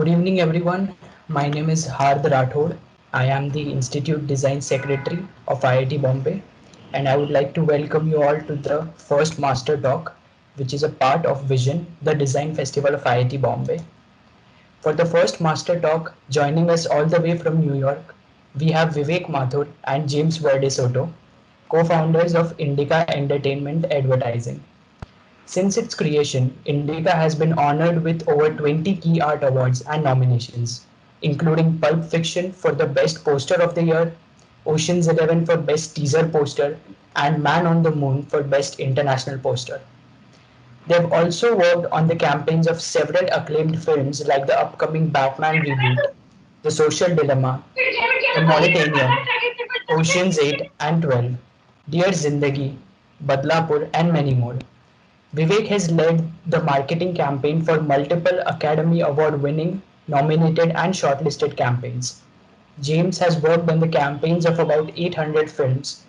Good evening, everyone. My name is Hard Rathod. I am the Institute Design Secretary of IIT Bombay, and I would like to welcome you all to the first Master Talk, which is a part of Vision, the Design Festival of IIT Bombay. For the first Master Talk, joining us all the way from New York, we have Vivek Mathur and James Verdesoto, co-founders of Indika Entertainment Advertising. Since its creation, Indika has been honored with over 20 key art awards and nominations, including Pulp Fiction for the Best Poster of the Year, Ocean's 11 for Best Teaser Poster, and Man on the Moon for Best International Poster. They have also worked on the campaigns of several acclaimed films like the upcoming Batman reboot, The Social Dilemma, The Mauritanian, Ocean's 8 and 12, Dear Zindagi, Badlapur, and many more. Vivek has led the marketing campaign for multiple Academy Award winning, nominated, and shortlisted campaigns. James has worked on the campaigns of about 800 films,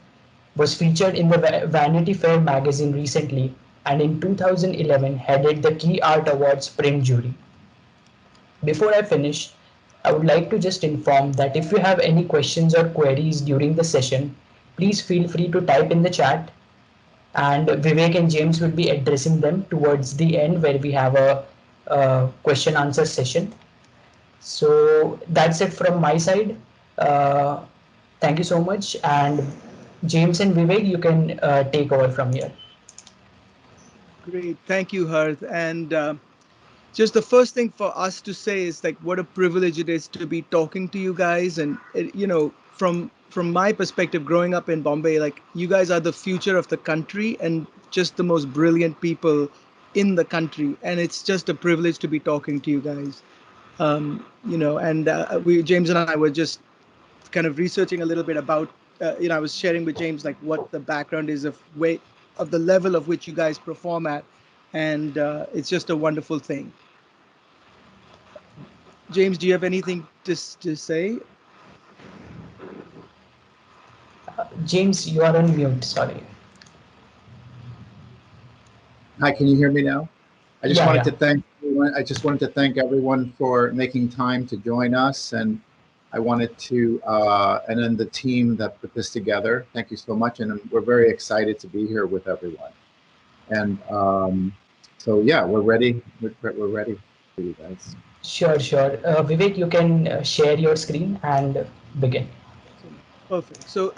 was featured in the Vanity Fair magazine recently, and in 2011 headed the Key Art Awards print jury. Before I finish, I would like to just inform that if you have any questions or queries during the session, please feel free to type in the chat, and Vivek and James will be addressing them towards the end where we have a question answer session. So that's it from my side. Uh, Thank you so much, and James and Vivek, you can take over from here. Great. Thank you, Harth. And just the first thing for us to say is like what a privilege it is to be talking to you guys. And from my perspective, growing up in Bombay, like you guys are the future of the country and just the most brilliant people in the country. And it's just a privilege to be talking to you guys. And we James and I were just kind of researching a little bit about I was sharing with James like what the background is of the level of which you guys perform at, and it's just a wonderful thing. James, do you have anything to say? James, you are on mute. Sorry. Hi, can you hear me now? I just Yeah, wanted yeah. to thank everyone. I just wanted to thank everyone for making time to join us, and I wanted to, and then the team that put this together. Thank you so much, and we're very excited to be here with everyone. And so, yeah, we're ready. We're ready for you guys. Sure, sure. Vivek, you can share your screen and begin. Perfect. So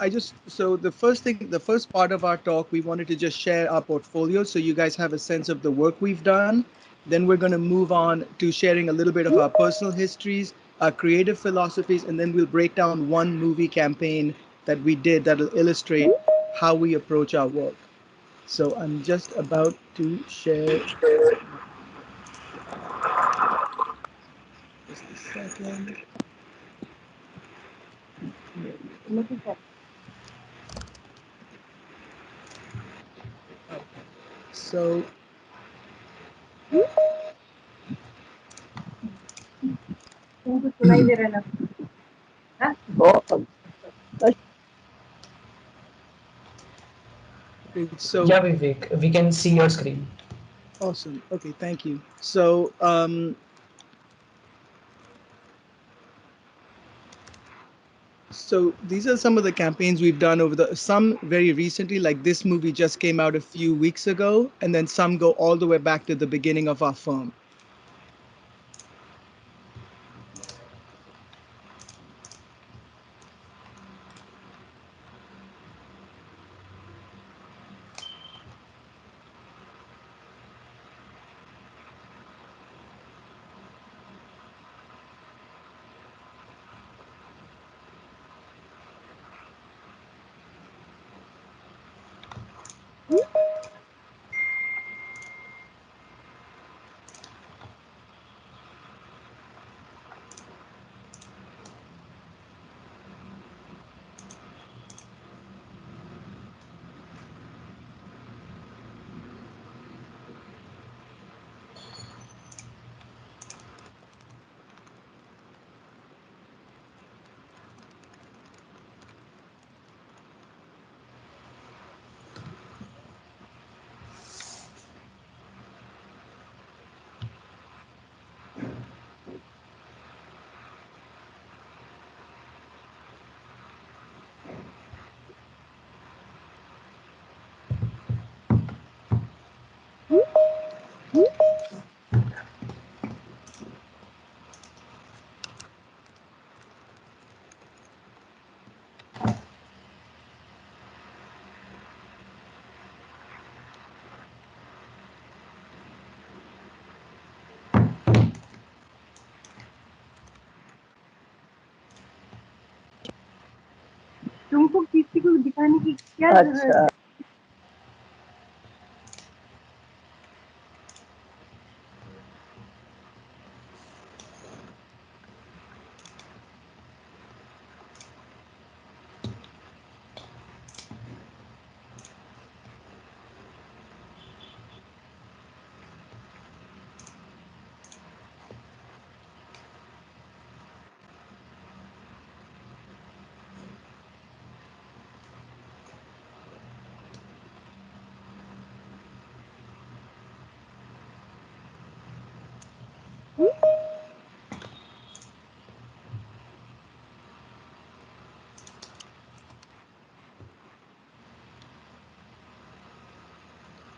the first part of our talk, we wanted to just share our portfolio so you guys have a sense of the work we've done. Then we're going to move on to sharing a little bit of our personal histories, our creative philosophies, and then we'll break down one movie campaign that we did that'll illustrate how we approach our work. So I'm just about to share. Just a second. So so Yeah, Vivek, we can see your screen. awesome. Okay, thank you. So these are some of the campaigns we've done some very recently, like this movie just came out a few weeks ago, and then some go all the way back to the beginning of our firm. को किसी को दिखाने की क्या जरूरत है?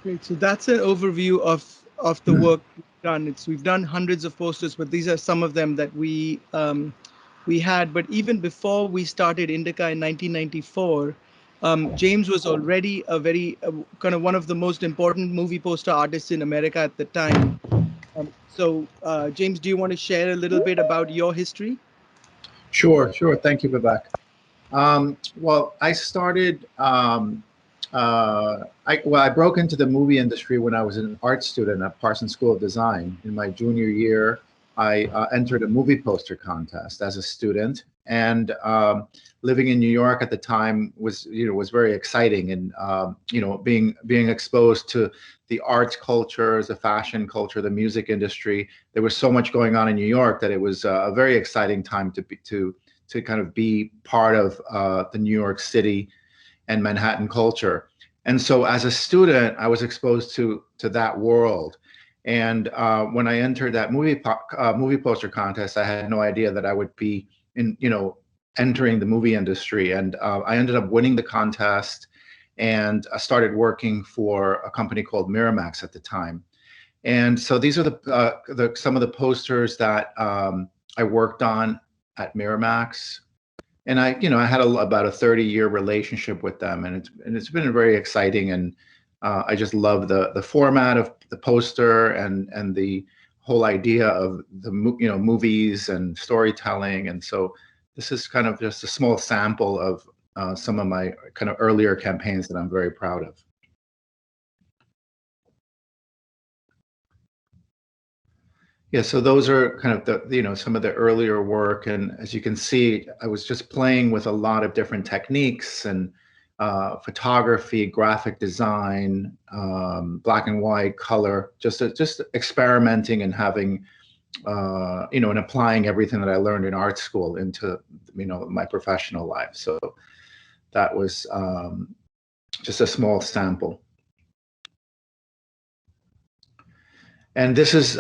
Great. So that's an overview of the work we've done. We've done hundreds of posters, but these are some of them that we had. But even before we started Indika in 1994, James was already a very kind of one of the most important movie poster artists in America at the time. So James, do you want to share a little bit about your history? Sure. Thank you, Vivek. Well, I started. I broke into the movie industry when I was an art student at Parsons School of Design. In my junior year, I entered a movie poster contest as a student, and living in New York at the time was very exciting, and being exposed to the arts culture, the fashion culture, the music industry. There was so much going on in New York that it was a very exciting time to kind of be part of the New York City and Manhattan culture. And so as a student, I was exposed to that world. And when I entered that movie poster contest, I had no idea that I would be entering the movie industry. And I ended up winning the contest, and I started working for a company called Miramax at the time. And so these are some of the posters that I worked on at Miramax. And I had about a 30-year relationship with them, and it's been very exciting. And I just love the format of the poster and the whole idea of the movies and storytelling. And so this is kind of just a small sample of some of my kind of earlier campaigns that I'm very proud of. Yeah, so those are kind of the some of the earlier work, and as you can see, I was just playing with a lot of different techniques and photography, graphic design, black and white, color, just experimenting and having and applying everything that I learned in art school into my professional life. So that was just a small sample. And this is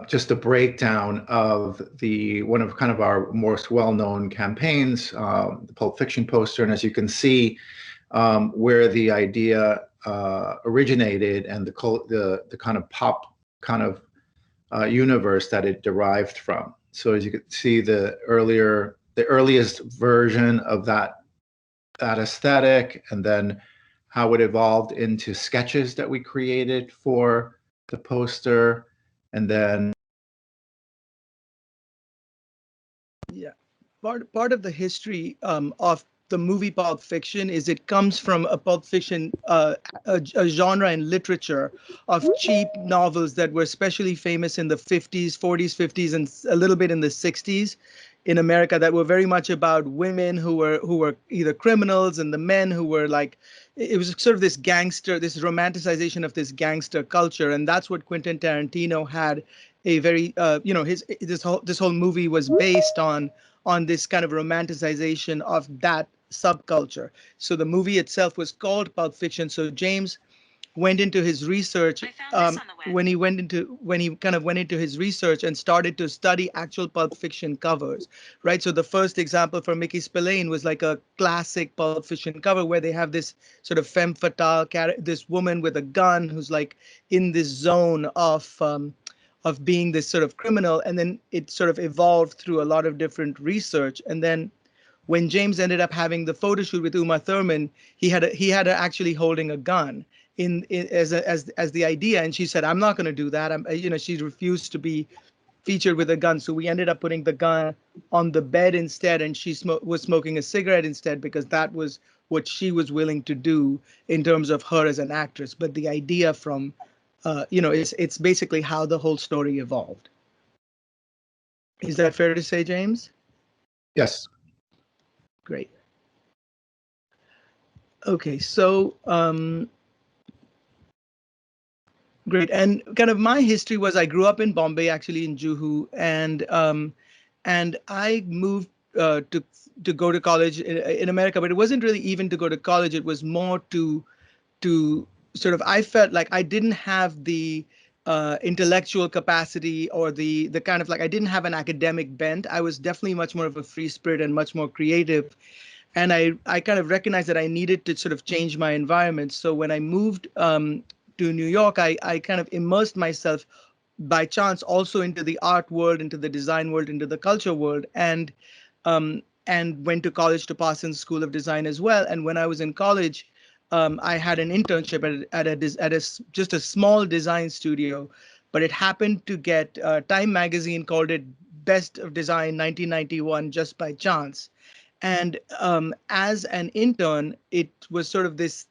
just a breakdown of one of kind of our most well-known campaigns, the Pulp Fiction poster. And as you can see, where the idea originated and the kind of pop kind of universe that it derived from. So as you can see, the earliest version of that aesthetic, and then how it evolved into sketches that we created for the poster. And then part of the history of the movie Pulp Fiction is it comes from a Pulp Fiction a genre in literature of cheap novels that were especially famous in the 50s, 40s, 50s, and a little bit in the 60s in America, that were very much about women who were either criminals, and the men who were like, it was sort of this romanticization of this gangster culture. And that's what Quentin Tarantino had a very this whole movie was based on this kind of romanticization of that subculture. So the movie itself was called Pulp Fiction. So James went into his research when he kind of went into his research and started to study actual Pulp Fiction covers, right? So the first example for Mickey Spillane was like a classic Pulp Fiction cover where they have this sort of femme fatale this woman with a gun who's like in this zone of being this sort of criminal. And then it sort of evolved through a lot of different research. And then when James ended up having the photo shoot with Uma Thurman, he had her actually holding a gun as the idea, and she said, "I'm not going to do that." She refused to be featured with a gun, so we ended up putting the gun on the bed instead, and she was smoking a cigarette instead, because that was what she was willing to do in terms of her as an actress, but the idea from, it's basically how the whole story evolved. Is that fair to say, James? Yes. Great. Okay, so great. And kind of my history was I grew up in Bombay, actually in Juhu, and I moved to go to college in America, but it wasn't really even to go to college. It was more to sort of, I felt like I didn't have the intellectual capacity or the kind of like I didn't have an academic bent. I was definitely much more of a free spirit and much more creative. And I kind of recognized that I needed to sort of change my environment. So when I moved to New York, I kind of immersed myself by chance also into the art world, into the design world, into the culture world, and went to college to Parsons School of Design as well. And when I was in college, I had an internship at just a small design studio, but it happened to get Time magazine called it Best of Design 1991 just by chance. And as an intern, it was sort of this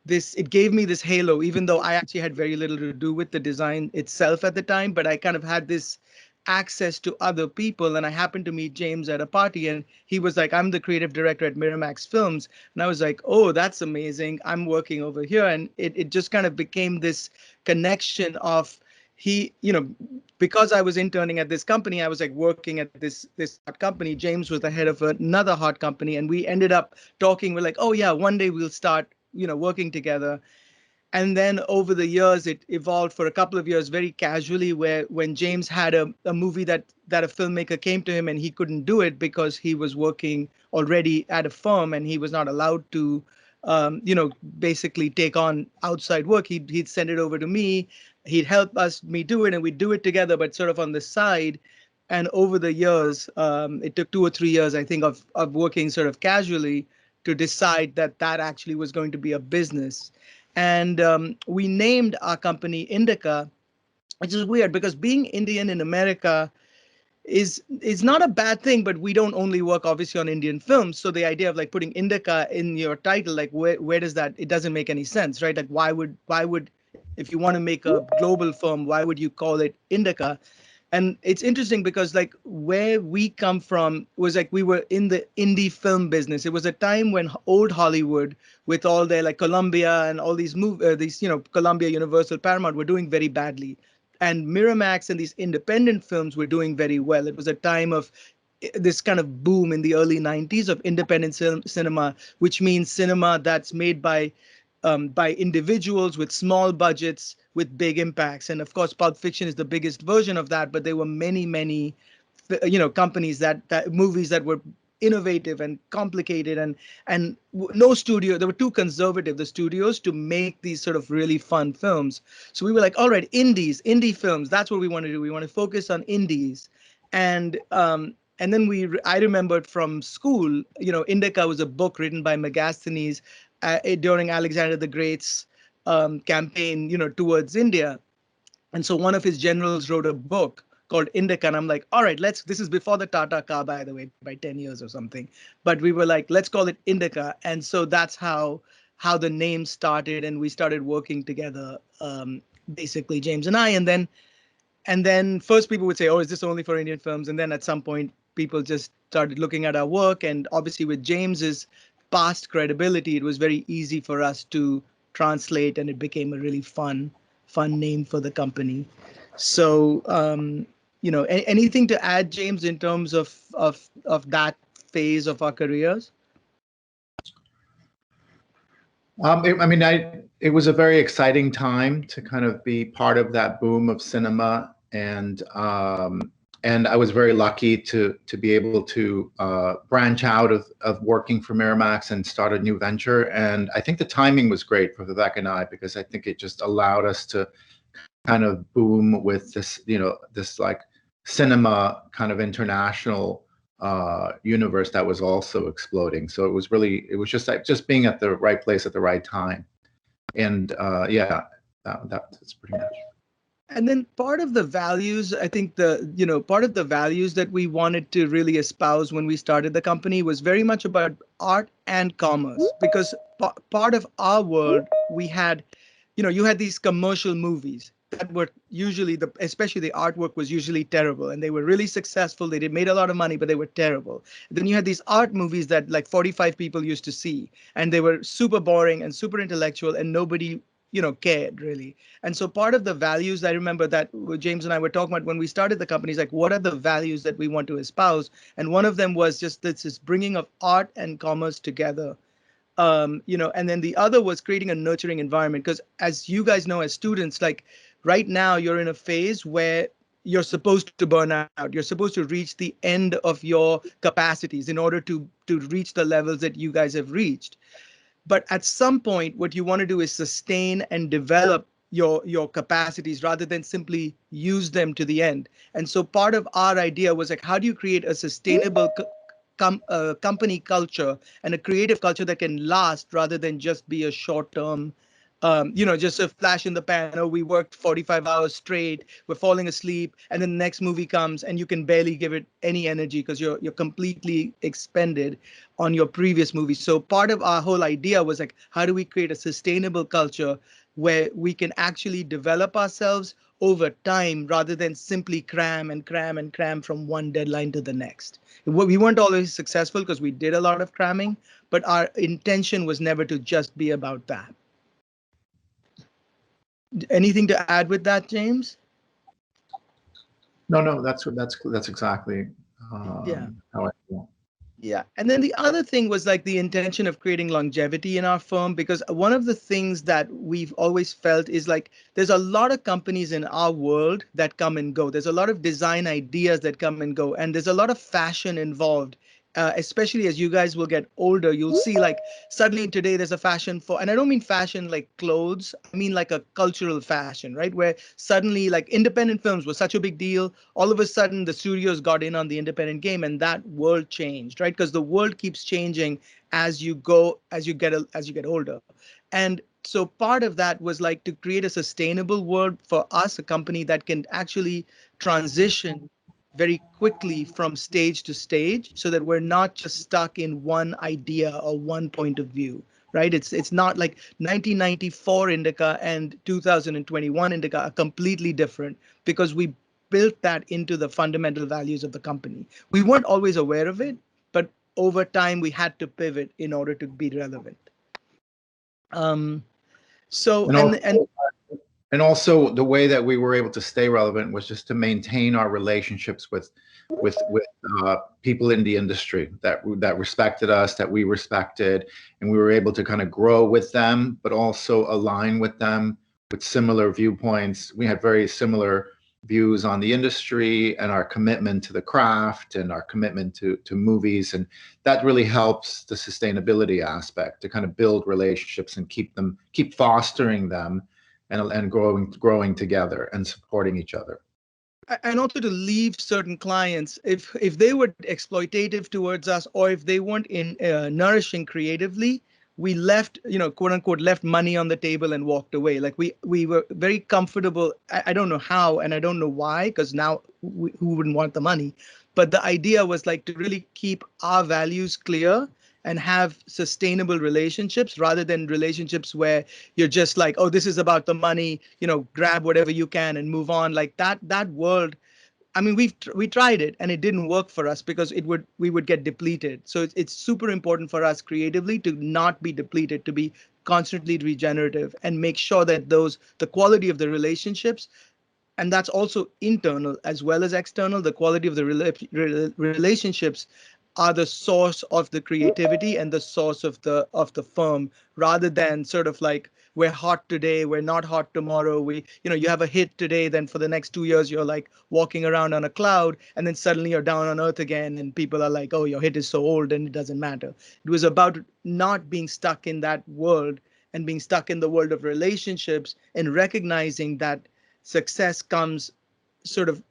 it gave me this halo, even though I actually had very little to do with the design itself at the time, but I kind of had this access to other people. And I happened to meet James at a party, and he was like, I'm the creative director at Miramax Films. And I was like, oh, that's amazing. I'm working over here. And it just kind of became this connection of because I was interning at this company, I was like working at this hot company. James was the head of another hot company, and we ended up talking. We're like, oh yeah, one day we'll start working together. And then over the years, it evolved for a couple of years very casually, where when James had a movie that a filmmaker came to him and he couldn't do it because he was working already at a firm and he was not allowed to basically take on outside work. He'd send it over to me. He'd help me do it, and we'd do it together, but sort of on the side. And over the years, it took 2 or 3 years, I think, of working sort of casually to decide that actually was going to be a business. And we named our company Indika, which is weird because being Indian in America is not a bad thing, but we don't only work obviously on Indian films. So the idea of like putting Indika in your title, like where does that? It doesn't make any sense, right? Like why would if you want to make a global film, why would you call it Indika? And it's interesting because like where we come from was like we were in the indie film business. It was a time when old Hollywood, with all their like Columbia and all these Columbia, Universal, Paramount, were doing very badly, and Miramax and these independent films were doing very well. It was a time of this kind of boom in the early 90s of independent cinema, which means cinema that's made by individuals with small budgets with big impacts. And of course, Pulp Fiction is the biggest version of that, but there were many companies that movies that were innovative and complicated, and no studio, they were too conservative, the studios, to make these sort of really fun films. So we were like, all right, indie films, that's what we want to do. We want to focus on indies. And then I remembered from school, Indika was a book written by Megasthenes during Alexander the Great's campaign, towards India. And so one of his generals wrote a book called Indika, and I'm like, all right, this is before the Tata car, by the way, by 10 years or something. But we were like, let's call it Indika. And so that's how the name started, and we started working together, basically James and I. And then first people would say, oh, is this only for Indian films? And then at some point, people just started looking at our work. And obviously with James's past credibility, it was very easy for us to translate, and it became a really fun name for the company. So, anything to add, James, in terms of that phase of our careers? It was a very exciting time to kind of be part of that boom of cinema, and I was very lucky to be able to branch out of working for Miramax and start a new venture. And I think the timing was great for Vivek and I, because I think it just allowed us to kind of boom with this, this like cinema kind of international universe that was also exploding. So it was just like being at the right place at the right time. And that's pretty much. And then part of the values, I think part of the values that we wanted to really espouse when we started the company was very much about art and commerce, because part of our world, we had, you had these commercial movies that were usually especially the artwork was usually terrible, and they were really successful. They made a lot of money, but they were terrible. Then you had these art movies that like 45 people used to see, and they were super boring and super intellectual, and nobody, cared really. And so part of the values I remember that James and I were talking about when we started the company is like, what are the values that we want to espouse? And one of them was just this bringing of art and commerce together. And then the other was creating a nurturing environment. Because as you guys know, as students, like right now, you're in a phase where you're supposed to burn out. You're supposed to reach the end of your capacities in order to reach the levels that you guys have reached. But at some point, what you want to do is sustain and develop your capacities rather than simply use them to the end. And so part of our idea was like, how do you create a sustainable company culture and a creative culture that can last rather than just be a short term, just a flash in the pan. Oh, we worked 45 hours straight, we're falling asleep, and then the next movie comes and you can barely give it any energy because you're completely expended on your previous movie. So part of our whole idea was like, how do we create a sustainable culture where we can actually develop ourselves over time rather than simply cram and cram and cram from one deadline to the next. We weren't always successful because we did a lot of cramming, but our intention was never to just be about that. Anything to add with that, James? No, that's exactly Yeah. how I feel. Yeah. And then the other thing was like the intention of creating longevity in our firm, because one of the things that we've always felt is like there's a lot of companies in our world that come and go. There's a lot of design ideas that come and go, and there's a lot of fashion involved. Especially as you guys will get older, you'll see like suddenly today there's a fashion for, and I don't mean fashion like clothes, I mean like a cultural fashion, right? Where suddenly like independent films was such a big deal. All of a sudden the studios got in on the independent game, and that world changed, right? Because the world keeps changing as you get older. And so part of that was like to create a sustainable world for us, a company that can actually transition very quickly from stage to stage so that we're not just stuck in one idea or one point of view, right? It's not like 1994 Indika and 2021 Indika are completely different because we built that into the fundamental values of the company. We weren't always aware of it, but over time we had to pivot in order to be relevant. Um, so and also the way that we were able to stay relevant was just to maintain our relationships with people in the industry that respected us, that we respected, and we were able to kind of grow with them, but also align with them with similar viewpoints. We had very similar views on the industry and our commitment to the craft and our commitment to movies, and that really helps the sustainability aspect to kind of build relationships and keep fostering them and growing together and supporting each other. And also to leave certain clients, if they were exploitative towards us or if they weren't in nourishing creatively, we left, quote unquote, left money on the table and walked away. Like we were very comfortable. I don't know how, and I don't know why, because now who wouldn't want the money? But the idea was like to really keep our values clear and have sustainable relationships rather than relationships where you're just like, oh, this is about the money, grab whatever you can and move on. Like that world, I mean, we tried it and it didn't work for us because we would get depleted. So it's super important for us creatively to not be depleted, to be constantly regenerative and make sure that the quality of the relationships, and that's also internal as well as external, the quality of the relationships are the source of the creativity and the source of the firm, rather than sort of like we're hot today, we're not hot tomorrow. You have a hit today, then for the next 2 years you're like walking around on a cloud, and then suddenly you're down on earth again, and people are like, oh, your hit is so old and it doesn't matter. It was about not being stuck in that world and being stuck in the world of relationships and recognizing that success comes sort of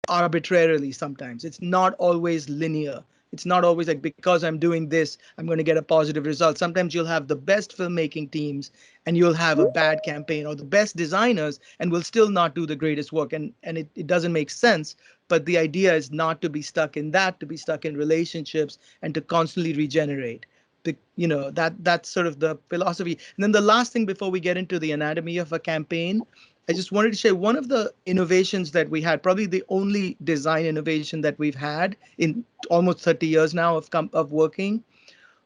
arbitrarily sometimes. It's not always linear. It's not always like because I'm doing this, I'm going to get a positive result. Sometimes you'll have the best filmmaking teams and you'll have a bad campaign, or the best designers and will still not do the greatest work. And it doesn't make sense. But the idea is not to be stuck in that, to be stuck in relationships and to constantly regenerate. That's sort of the philosophy. And then the last thing before we get into the anatomy of a campaign, I just wanted to share one of the innovations that we had, probably the only design innovation that we've had in almost 30 years now of working,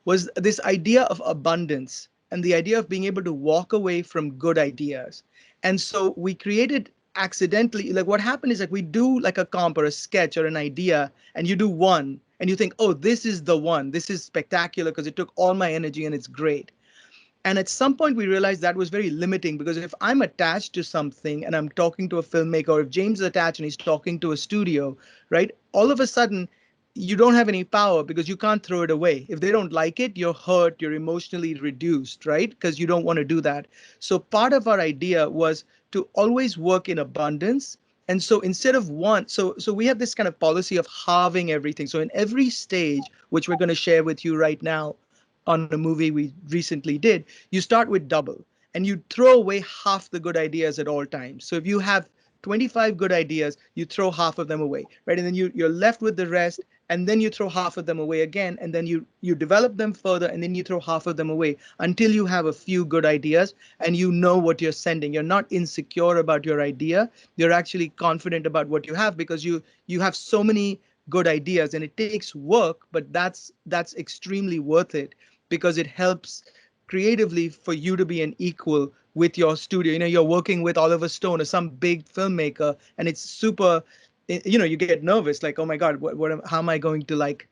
was this idea of abundance and the idea of being able to walk away from good ideas. And so we created accidentally, like what happened is like we do like a comp or a sketch or an idea, and you do one and you think, oh, this is the one. This is spectacular because it took all my energy and it's great. And at some point, we realized that was very limiting, because if I'm attached to something and I'm talking to a filmmaker, or if James is attached and he's talking to a studio, right? All of a sudden, you don't have any power because you can't throw it away. If they don't like it, you're hurt, you're emotionally reduced, right? Because you don't want to do that. So part of our idea was to always work in abundance. And so instead of one, so we have this kind of policy of halving everything. So in every stage, which we're going to share with you right now, on a movie we recently did, you start with double and you throw away half the good ideas at all times. So if you have 25 good ideas, you throw half of them away, right? And then you're left with the rest, and then you throw half of them away again, and then you develop them further, and then you throw half of them away until you have a few good ideas and you know what you're sending. You're not insecure about your idea. You're actually confident about what you have, because you have so many good ideas, and it takes work, but that's extremely worth it, because it helps creatively for you to be an equal with your studio. You're working with Oliver Stone or some big filmmaker, and it's super, you get nervous, like, oh my God, how am I going to, like,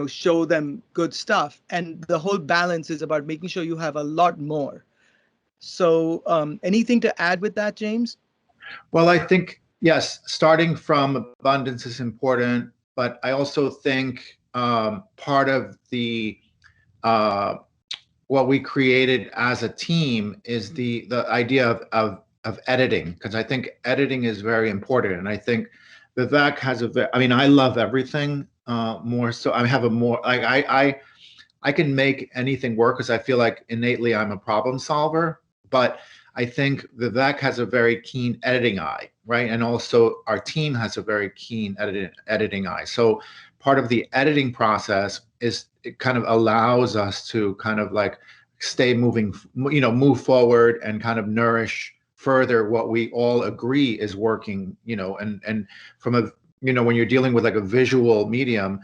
show them good stuff? And the whole balance is about making sure you have a lot more. So anything to add with that, James? Well, I think, yes, starting from abundance is important, but I also think part of the what we created as a team is the idea of editing, because I think editing is very important. And I think Vivek has I mean, I love everything more so. I have a more, like, I can make anything work because I feel like innately I'm a problem solver. But I think Vivek has a very keen editing eye, right? And also our team has a very keen editing eye. So part of the editing process is it kind of allows us to kind of like stay moving, move forward and kind of nourish further what we all agree is working, and from a, when you're dealing with like a visual medium,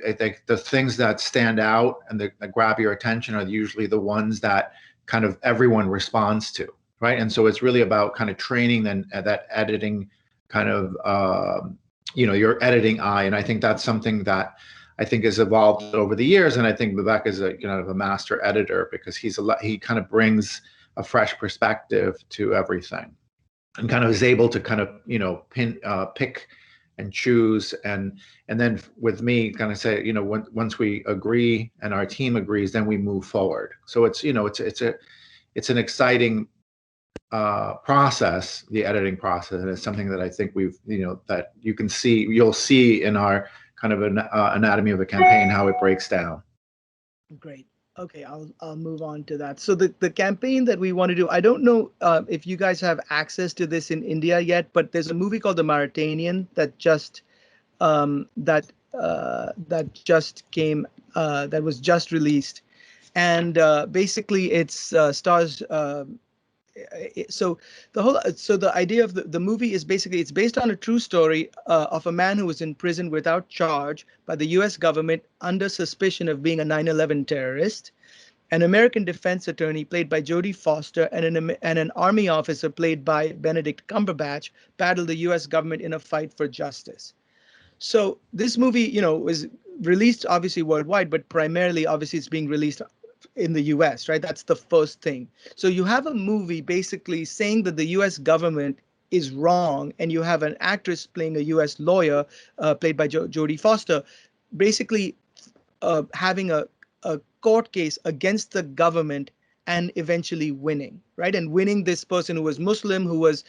I think the things that stand out and that grab your attention are usually the ones that kind of everyone responds to, right? And so it's really about kind of training that editing kind of, your editing eye. And I think that's something that I think has evolved over the years. And I think Vivek is a kind of a master editor, because he kind of brings a fresh perspective to everything, and kind of is able to kind of, pick and choose, and then with me kind of say, once we agree and our team agrees, then we move forward. So it's it's an exciting process, the editing process, and it's something that I think that you'll see in our kind of an anatomy of a campaign, how it breaks down. Great. Okay, I'll move on to that. So the campaign that we want to do, I don't know if you guys have access to this in India yet, but there's a movie called The Mauritanian that just that was just released, and basically it's stars. So the idea of the movie is basically, it's based on a true story of a man who was in prison without charge by the US government under suspicion of being a 9/11 terrorist. An American defense attorney played by Jodie Foster and an army officer played by Benedict Cumberbatch battled the US government in a fight for justice. So this movie, was released obviously worldwide, but primarily obviously it's being released in the US, right? That's the first thing. So you have a movie basically saying that the US government is wrong, and you have an actress playing a US lawyer, played by Jodie Foster, basically having a court case against the government and eventually winning, right? And winning this person who was Muslim, who was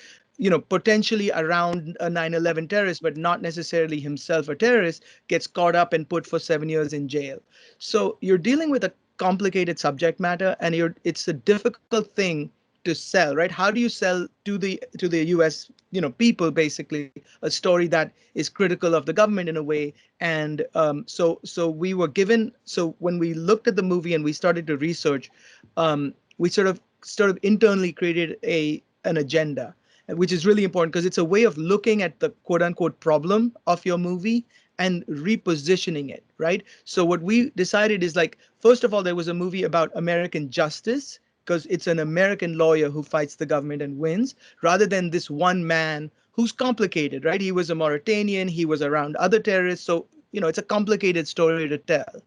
potentially around a 9/11 terrorist, but not necessarily himself a terrorist, gets caught up and put for 7 years in jail. So you're dealing with a complicated subject matter, and it's a difficult thing to sell, right? How do you sell to the US, people, basically, a story that is critical of the government in a way? And so we were given. So when we looked at the movie and we started to research, we sort of internally created an agenda, which is really important because it's a way of looking at the quote unquote problem of your movie and repositioning it, right? So what we decided is, like, first of all, there was a movie about American justice because it's an American lawyer who fights the government and wins, rather than this one man who's complicated, right? He was a Mauritanian, he was around other terrorists. So, it's a complicated story to tell,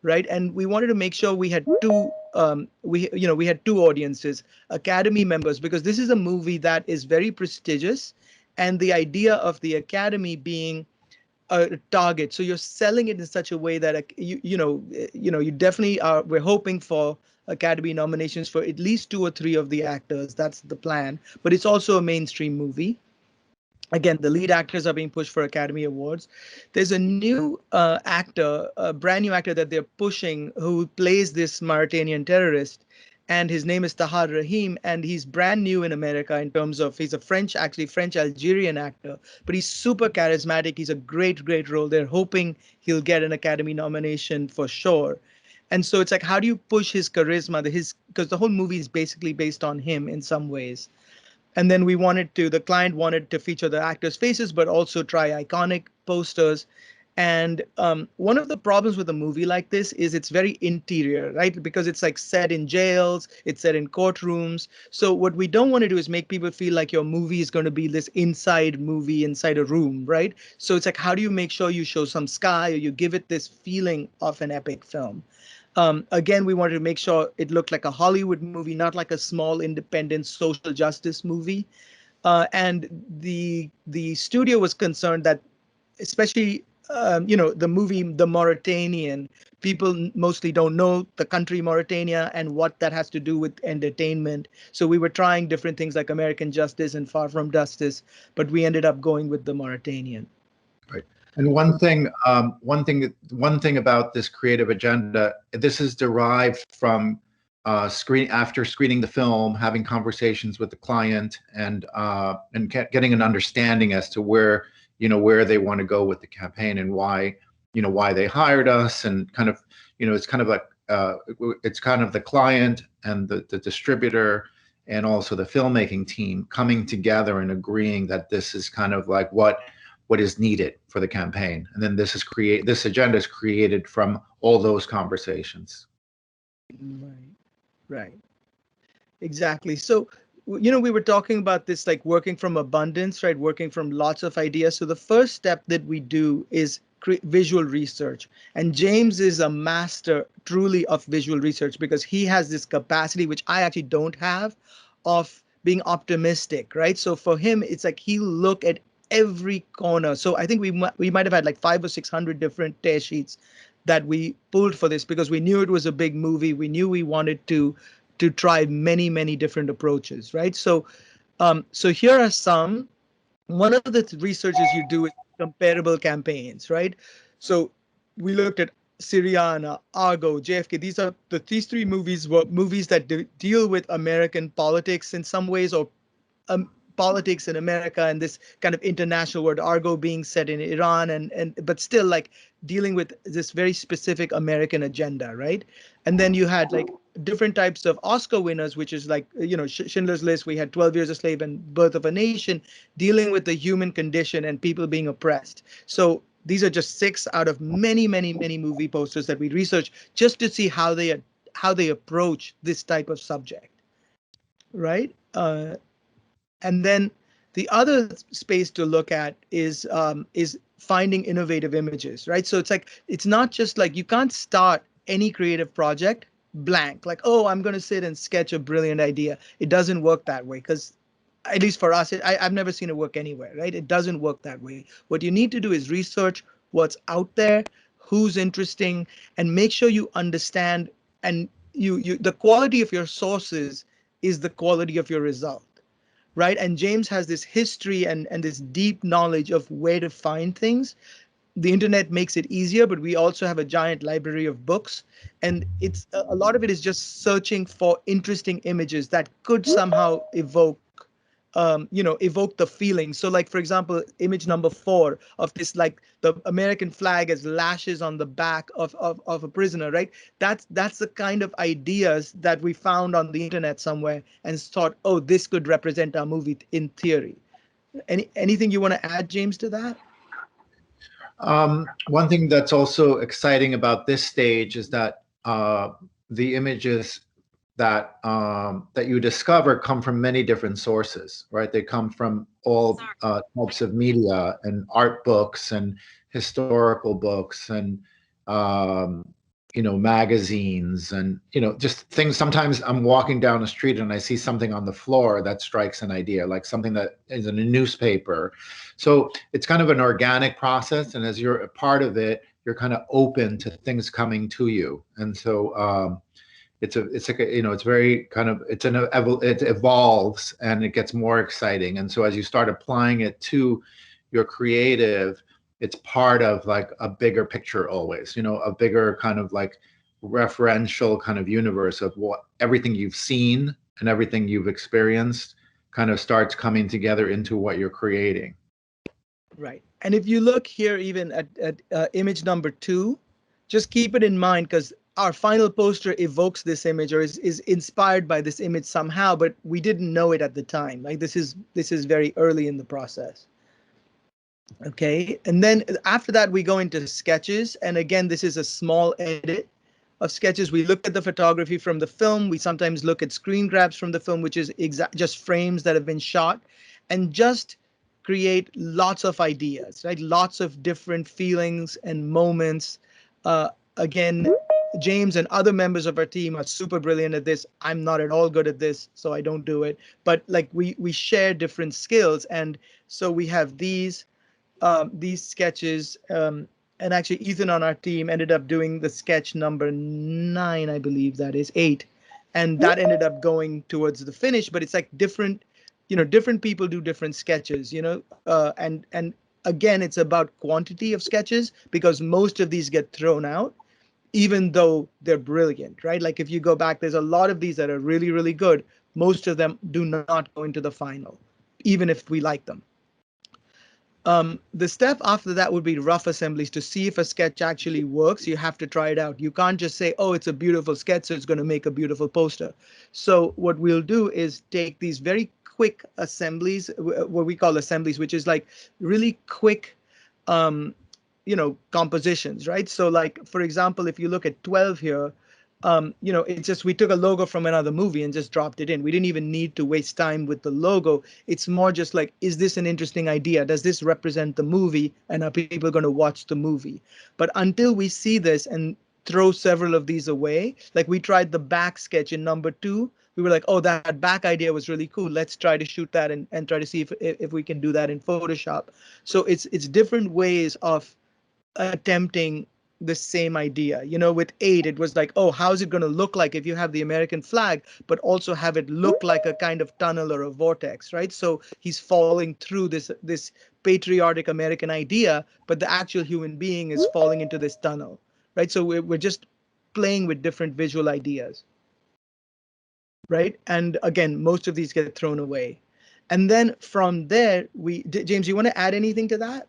right? And we wanted to make sure we had two audiences, Academy members, because this is a movie that is very prestigious, and the idea of the Academy being a target. So you're selling it in such a way that you definitely are. We're hoping for Academy nominations for at least 2 or 3 of the actors. That's the plan. But it's also a mainstream movie. Again, the lead actors are being pushed for Academy Awards. There's a new actor, a brand new actor that they're pushing, who plays this Mauritanian terrorist, and his name is Tahar Rahim, and he's brand new in America in terms of, he's a French Algerian actor, but he's super charismatic. He's a great role. They're hoping he'll get an Academy nomination for sure. And so it's like, how do you push his charisma, because the whole movie is basically based on him in some ways. And then the client wanted to feature the actors' faces, but also try iconic posters. And one of the problems with a movie like this is it's very interior, right? Because it's like set in jails, it's set in courtrooms. So what we don't want to do is make people feel like your movie is going to be this inside movie inside a room, right? So it's like, how do you make sure you show some sky, or you give it this feeling of an epic film? Again, we wanted to make sure it looked like a Hollywood movie, not like a small independent social justice movie. And the studio was concerned that, especially the movie The Mauritanian, people mostly don't know the country Mauritania and what that has to do with entertainment. So we were trying different things like American Justice and Far From Justice, but we ended up going with The Mauritanian. Right. And one thing about this creative agenda, this is derived from after screening the film, having conversations with the client, and getting an understanding as to where they want to go with the campaign, and why they hired us, and kind of it's kind of like it's kind of the client and the distributor and also the filmmaking team coming together and agreeing that this is kind of like what is needed for the campaign. And then this agenda is created from all those conversations. Right. Exactly. So, we were talking about this, like working from abundance, right? Working from lots of ideas. So the first step that we do is visual research. And James is a master truly of visual research, because he has this capacity, which I actually don't have, of being optimistic, right? So for him, it's like he'll look at every corner. So I think we might have had like 500 or 600 different tear sheets that we pulled for this, because we knew it was a big movie. We knew we wanted to try many different approaches, right? So so here are some. One of the researches you do is comparable campaigns, right? So we looked at Syriana, Argo, JFK. These 3 movies were movies that deal with American politics in some ways, or politics in America, and this kind of international world. Argo being set in Iran, and but still like dealing with this very specific American agenda, right? And then you had like different types of Oscar winners, which is like Schindler's List. We had 12 Years a Slave and Birth of a Nation, dealing with the human condition and people being oppressed. So these are just 6 out of many movie posters that we researched just to see how they approach this type of subject, right? And then the other space to look at is finding innovative images, right? So it's like, it's not just like, you can't start any creative project blank, like, oh, I'm going to sit and sketch a brilliant idea. It doesn't work that way, because at least for us, I've never seen it work anywhere, right? It doesn't work that way. What you need to do is research what's out there, who's interesting, and make sure you understand, and the quality of your sources is the quality of your result. right? And James has this history and this deep knowledge of where to find things. The internet makes it easier, but we also have a giant library of books, and it's a lot of it is just searching for interesting images that could somehow evoke evoke the feeling. So like, for example, image number 4 of this, like the American flag as lashes on the back of a prisoner, right? That's the kind of ideas that we found on the internet somewhere and thought, oh, this could represent our movie in theory. Anything you want to add, James, to that? One thing that's also exciting about this stage is that the images that you discover come from many different sources, right? They come from all types of media and art books and historical books and magazines and just things. Sometimes I'm walking down the street and I see something on the floor that strikes an idea, like something that is in a newspaper. So it's kind of an organic process, and as you're a part of it, you're kind of open to things coming to you. And so it's like it's very kind of it evolves and it gets more exciting. And so as you start applying it to your creative, it's part of like a bigger picture always, a bigger kind of like referential kind of universe of what everything you've seen and everything you've experienced kind of starts coming together into what you're creating. Right. And if you look here, even at image number 2, just keep it in mind, because our final poster evokes this image or is inspired by this image somehow, but we didn't know it at the time. Like this is very early in the process. Okay. And then after that, we go into sketches. And again, this is a small edit of sketches. We look at the photography from the film. We sometimes look at screen grabs from the film, which is just frames that have been shot, and just create lots of ideas, right? Lots of different feelings and moments. Again, James and other members of our team are super brilliant at this. I'm not at all good at this, so I don't do it. But like we share different skills, and so we have these sketches. And actually, Ethan on our team ended up doing the sketch number 9, I believe that is 8, and that ended up going towards the finish. But it's like different people do different sketches, and again, it's about quantity of sketches, because most of these get thrown out, even though they're brilliant, right? Like if you go back, there's a lot of these that are really, really good. Most of them do not go into the final, even if we like them. The step after that would be rough assemblies. To see if a sketch actually works, you have to try it out. You can't just say, oh, it's a beautiful sketch, so it's going to make a beautiful poster. So what we'll do is take these very quick assemblies, what we call assemblies, which is like really quick compositions, right? So like, for example, if you look at 12 here, it's just, we took a logo from another movie and just dropped it in. We didn't even need to waste time with the logo. It's more just like, is this an interesting idea? Does this represent the movie? And are people going to watch the movie? But until we see this and throw several of these away, like we tried the back sketch in number 2. We were like, oh, that back idea was really cool. Let's try to shoot that and try to see if we can do that in Photoshop. So it's different ways of attempting the same idea. With 8, it was like, oh, how's it going to look like if you have the American flag, but also have it look like a kind of tunnel or a vortex, right? So he's falling through this patriotic American idea, but the actual human being is falling into this tunnel, right? So we're just playing with different visual ideas, right? And again, most of these get thrown away. And then from there, James, you want to add anything to that?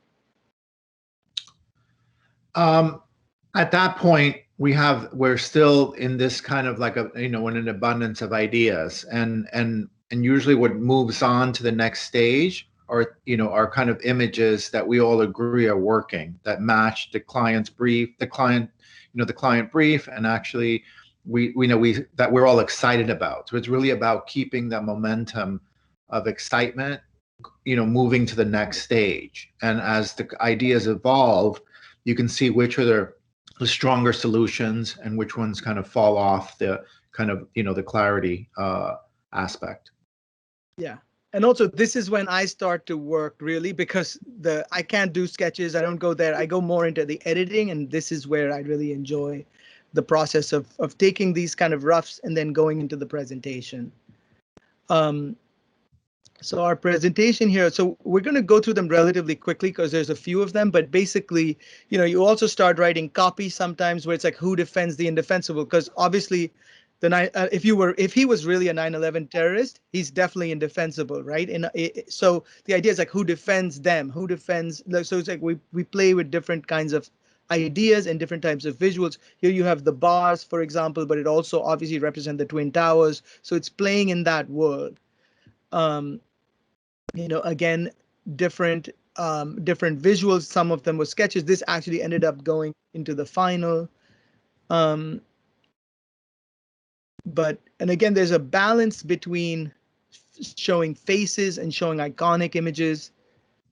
At that point, we're still in this kind of like in an abundance of ideas, and usually what moves on to the next stage are kind of images that we all agree are working, that match the client's brief, the client brief, and actually that we're all excited about. So it's really about keeping the momentum of excitement, moving to the next stage. And as the ideas evolve, you can see which are the stronger solutions and which ones kind of fall off the kind of the clarity aspect. Yeah. And also, this is when I start to work really, because I can't do sketches. I don't go there. I go more into the editing, and this is where I really enjoy the process of taking these kind of roughs and then going into the presentation. So our presentation here, so we're going to go through them relatively quickly because there's a few of them, but basically, you also start writing copy sometimes where it's like who defends the indefensible, because obviously if he was really a 9/11 terrorist, he's definitely indefensible, right? And so the idea is like who defends them, who defends, so it's like we play with different kinds of ideas and different types of visuals. Here you have the bars, for example, but it also obviously represents the Twin Towers. So it's playing in that world. Again, different different visuals. Some of them were sketches. This actually ended up going into the final. And again, there's a balance between showing faces and showing iconic images.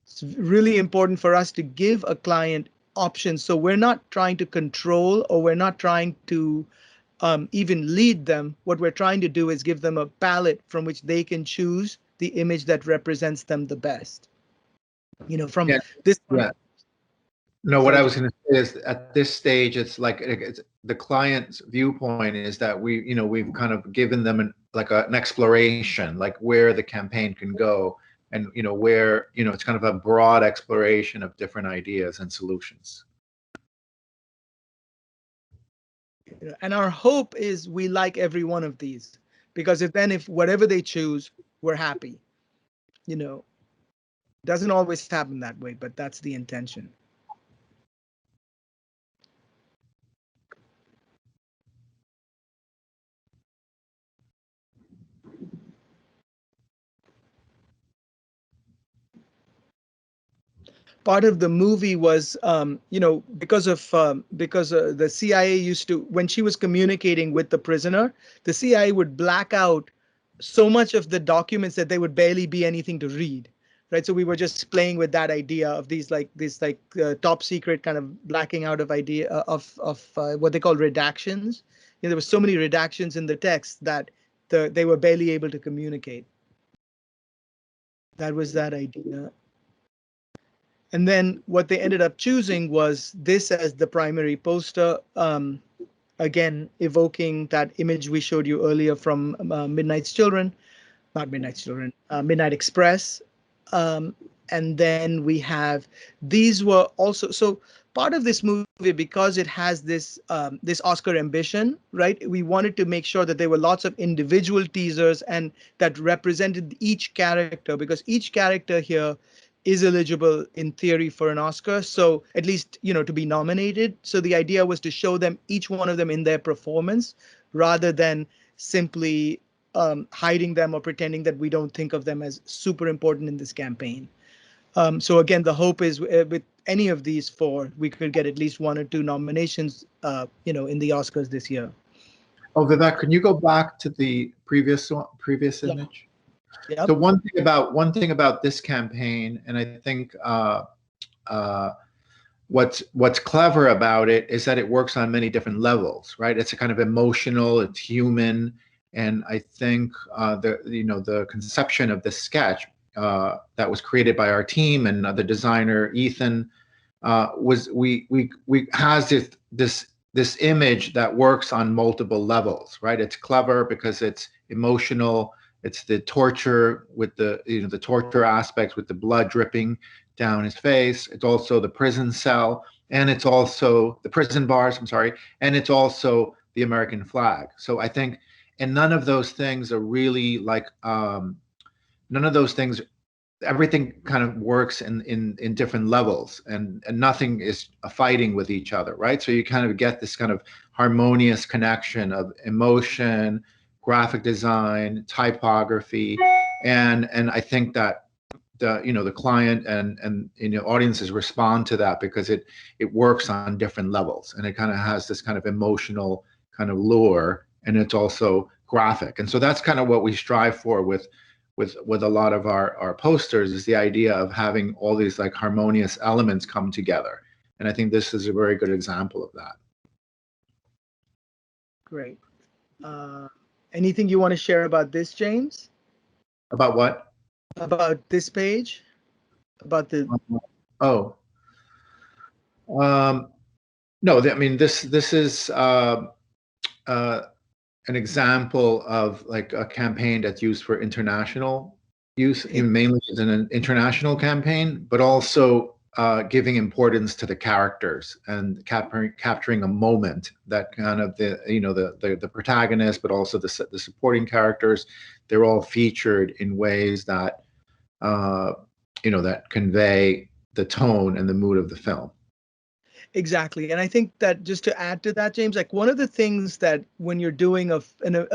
It's really important for us to give a client options. So we're not trying to control, or we're not trying to even lead them. What we're trying to do is give them a palette from which they can choose the image that represents them the best. From Yeah. this. Yeah. No, what Sorry, I was going to say is at this stage, it's like the client's viewpoint is that we've kind of given them an exploration, like where the campaign can go, and where it's kind of a broad exploration of different ideas and solutions. and our hope is we like every one of these, because if whatever they choose, we're happy. Doesn't always happen that way, but that's the intention. Part of the movie was, because the CIA used to, when she was communicating with the prisoner, the CIA would black out so much of the documents that they would barely be anything to read, right? So we were just playing with that idea of these top secret kind of blacking out of idea of what they call redactions. There were so many redactions in the text that they were barely able to communicate. That was that idea. And then what they ended up choosing was this as the primary poster, again, evoking that image we showed you earlier from Midnight Express. And then we have, these were also, so part of this movie, because it has this this Oscar ambition, right? We wanted to make sure that there were lots of individual teasers and that represented each character, because each character here is eligible in theory for an Oscar. So at least, to be nominated. So the idea was to show them, each one of them in their performance, rather than simply hiding them or pretending that we don't think of them as super important in this campaign. So again, the hope is with any of these four, we could get at least 1 or 2 nominations, in the Oscars this year. Oh, Vivek, can you go back to the previous image? Yep. So one thing about this campaign, and I think what's clever about it is that it works on many different levels, right? It's a kind of emotional, it's human, and I think the conception of this sketch that was created by our team and the designer Ethan has this image that works on multiple levels, right? It's clever because it's emotional. It's the torture with the torture aspects with the blood dripping down his face. It's also the prison cell, and it's also the prison bars. I'm sorry, and it's also the American flag. So I think, and none of those things are really like none of those things. Everything kind of works in different levels, and nothing is fighting with each other, right? So you kind of get this kind of harmonious connection of emotion, graphic design, typography, and I think that the client and audiences respond to that because it works on different levels, and it kind of has this kind of emotional kind of lure, and it's also graphic, and so that's kind of what we strive for with a lot of our posters, is the idea of having all these like harmonious elements come together, and I think this is a very good example of that. Great. Anything you want to share about this, James? About what? About this page? About the no, I mean this is an example of like a campaign that's used for international use mainly as an international campaign, but also giving importance to the characters and capturing a moment that kind of the protagonist, but also the supporting characters. They're all featured in ways that that convey the tone and the mood of the film. Exactly. And I think that just to add to that, James, like one of the things that when you're doing a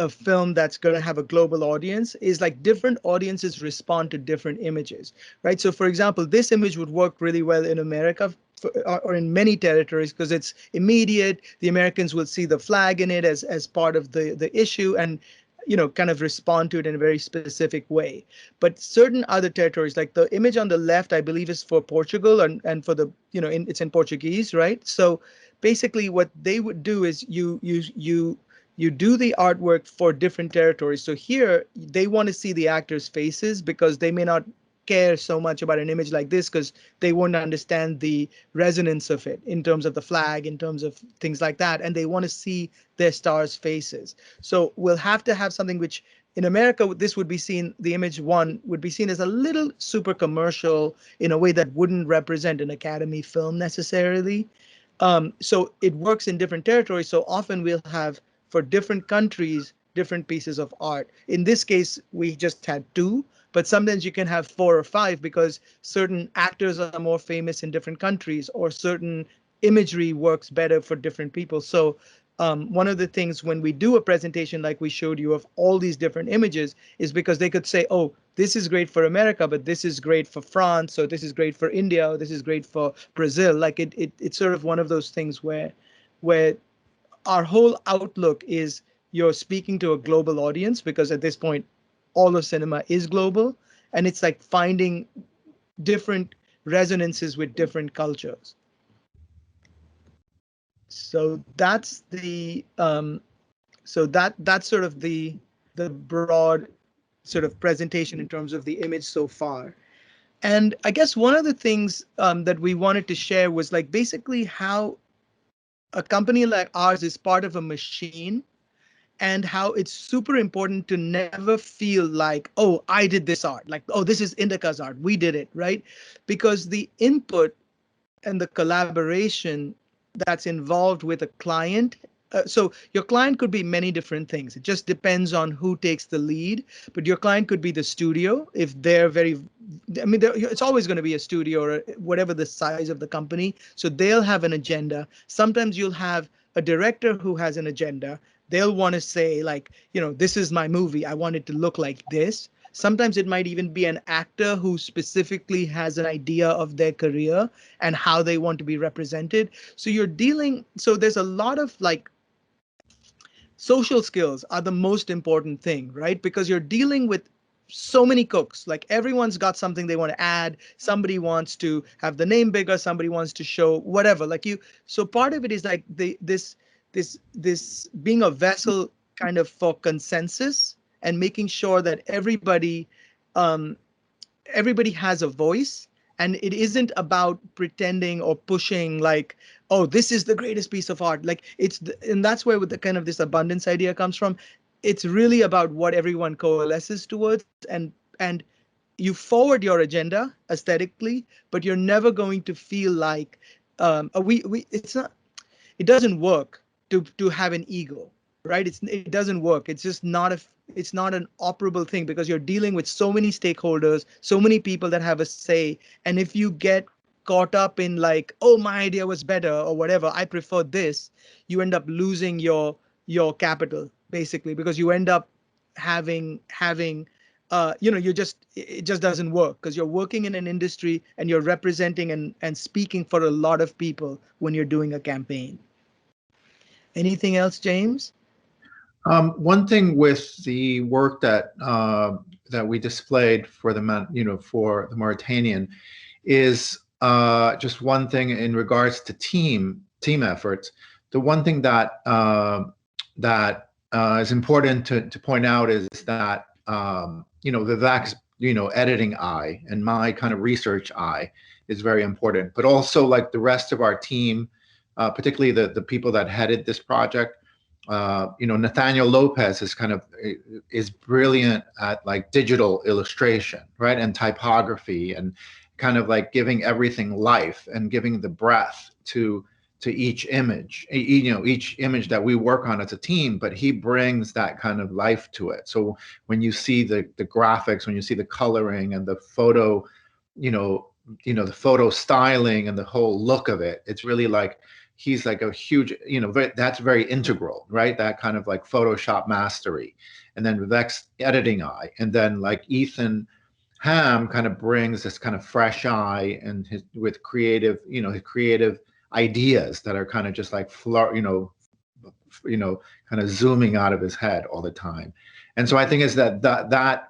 film that's going to have a global audience is like different audiences respond to different images, right? So for example, this image would work really well in America or in many territories because it's immediate. The Americans will see the flag in it as part of the issue and kind of respond to it in a very specific way. But certain other territories, like the image on the left, I believe is for Portugal and for the, it's in Portuguese, right? So basically what they would do is you do the artwork for different territories. So here they want to see the actors' faces because they may not care so much about an image like this because they won't understand the resonance of it in terms of the flag, in terms of things like that. And they want to see their stars' faces. So we'll have to have something which in America, this would be seen, the image one would be seen as a little super commercial in a way that wouldn't represent an Academy film necessarily. So it works in different territories. So often we'll have for different countries, different pieces of art. In this case, we just had two, but sometimes you can have 4 or 5 because certain actors are more famous in different countries or certain imagery works better for different people. So one of the things when we do a presentation like we showed you of all these different images is because they could say, oh, this is great for America, but this is great for France, or this is great for India, or this is great for Brazil. Like it's sort of one of those things where our whole outlook is you're speaking to a global audience because at this point, all of cinema is global. And it's like finding different resonances with different cultures. So that's the that's sort of the broad sort of presentation in terms of the image so far. And I guess one of the things that we wanted to share was like basically how a company like ours is part of a machine and how it's super important to never feel like, oh, I did this art, like, oh, this is Indika's art, we did it, right? Because the input and the collaboration that's involved with a client. So your client could be many different things. It just depends on who takes the lead. But your client could be the studio if they're very, I mean, it's always going to be a studio or whatever the size of the company. So they'll have an agenda. Sometimes you'll have a director who has an agenda. They'll want to say like, this is my movie. I want it to look like this. Sometimes it might even be an actor who specifically has an idea of their career and how they want to be represented. So so there's a lot of like social skills are the most important thing, right? Because you're dealing with so many cooks, like everyone's got something they want to add. Somebody wants to have the name bigger. Somebody wants to show whatever, like you. So part of it is like this being a vessel kind of for consensus and making sure that everybody has a voice, and it isn't about pretending or pushing like, oh, this is the greatest piece of art. Like and that's where with the kind of this abundance idea comes from. It's really about what everyone coalesces towards, and you forward your agenda aesthetically, but you're never going to feel like it doesn't work to have an ego, right? It doesn't work. It's not an operable thing because you're dealing with so many stakeholders, so many people that have a say. And if you get caught up in like, oh, my idea was better or whatever, I prefer this, you end up losing your capital basically, because you end up having it just doesn't work because you're working in an industry and you're representing and speaking for a lot of people when you're doing a campaign. Anything else, James? One thing with the work that we displayed for for the Mauritanian is just one thing in regards to team efforts. The one thing that is important to point out is that Vivek's editing eye and my kind of research eye is very important, but also like the rest of our team, particularly the people that headed this project, Nathaniel Lopez is brilliant at like digital illustration, right? And typography, and kind of like giving everything life and giving the breath to each image, each image that we work on as a team, but he brings that kind of life to it. So when you see the graphics, when you see the coloring and the photo, the photo styling and the whole look of it, it's really like he's like a huge, that's very integral, right? That kind of like Photoshop mastery. And then Vivek's editing eye. And then like Ethan Ham kind of brings this kind of fresh eye and with creative, his creative ideas that are kind of just like kind of zooming out of his head all the time. And so I think is that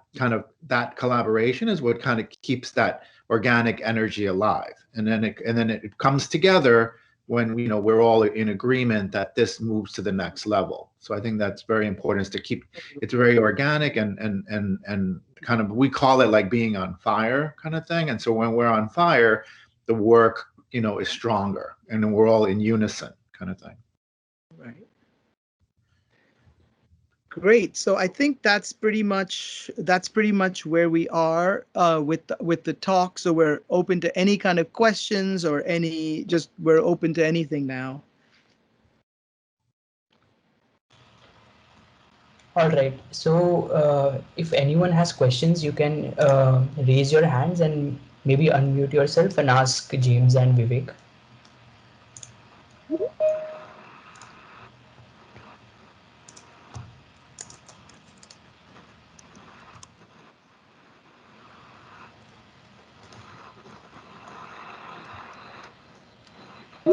collaboration is what kind of keeps that organic energy alive. And then it comes together when we're all in agreement that this moves to the next level. So I think that's very important, is to keep it's very organic and kind of, we call it like being on fire kind of thing. And so when we're on fire, the work is stronger, and then we're all in unison kind of thing. Right. Great. So I think that's pretty much where we are with the talk. So we're open to any kind of questions or we're open to anything now. All right. So if anyone has questions, you can raise your hands and maybe unmute yourself and ask James and Vivek.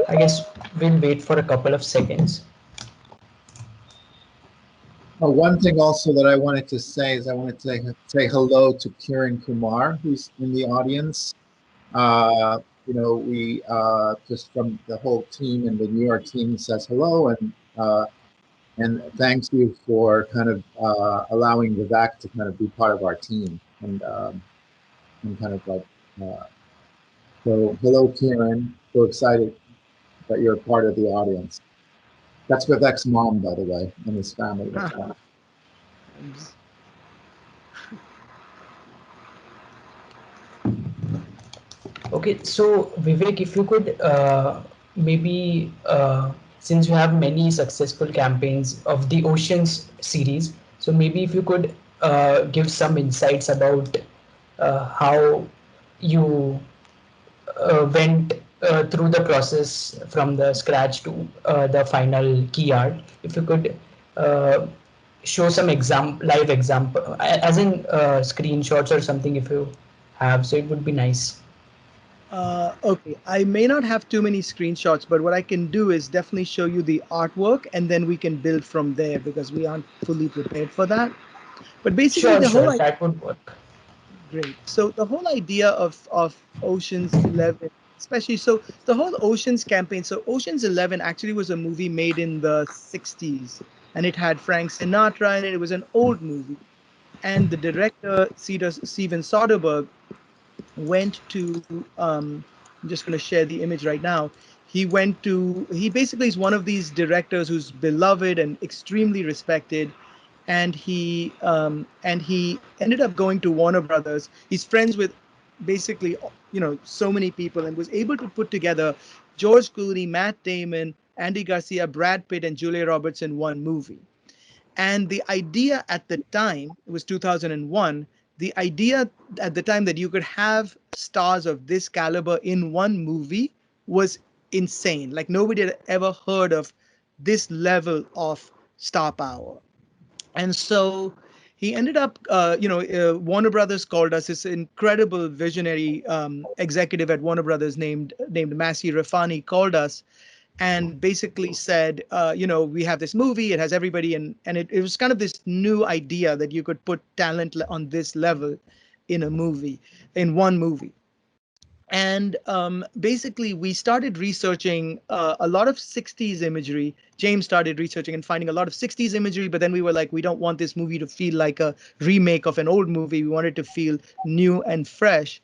I guess we'll wait for a couple of seconds. One thing also that I wanted to say is I wanted to say hello to Kiran Kumar, who's in the audience. We just from the whole team and the New York team says hello, and thanks you for kind of allowing Vivek to kind of be part of our team, and kind of like so hello, Kiran. So excited that you're a part of the audience. That's Vivek's mom, by the way, and his family. Okay, so Vivek, if you could maybe, since you have many successful campaigns of the Oceans series, so maybe if you could give some insights about how you went through the process from the scratch to the final key art. If you could show some live example, as in screenshots or something, if you have, so it would be nice. Okay, I may not have too many screenshots, but what I can do is definitely show you the artwork, and then we can build from there, because we aren't fully prepared for that. But basically, Sure, that would work. Great. So the whole idea of Ocean's 11, especially, so the whole Ocean's campaign. So Ocean's 11 actually was a movie made in the 60s, and it had Frank Sinatra in it. It was an old movie, and the director Steven Soderbergh went to. I'm just going to share the image right now. He basically is one of these directors who's beloved and extremely respected, and he ended up going to Warner Brothers. He's friends with basically so many people, and was able to put together George Clooney, Matt Damon, Andy Garcia, Brad Pitt, and Julia Roberts in one movie. And the idea at the time, it was 2001, the idea at the time that you could have stars of this caliber in one movie was insane. Like, nobody had ever heard of this level of star power. And so he ended up, Warner Brothers called us. This incredible visionary executive at Warner Brothers named Masih Rafani called us and basically said, we have this movie, it has everybody, and it was kind of this new idea that you could put talent on this level in one movie. And basically, we started researching a lot of 60s imagery. James started researching and finding a lot of 60s imagery, but then we were like, we don't want this movie to feel like a remake of an old movie. We want it to feel new and fresh.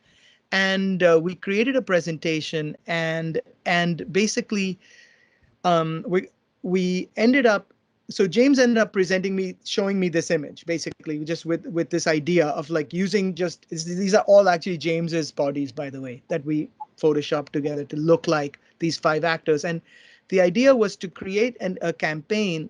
And we created a presentation, and basically, we ended up so James ended up showing me this image, basically, just with this idea of like using these are all actually James's bodies, by the way, that we photoshopped together to look like these 5 actors. And the idea was to create a campaign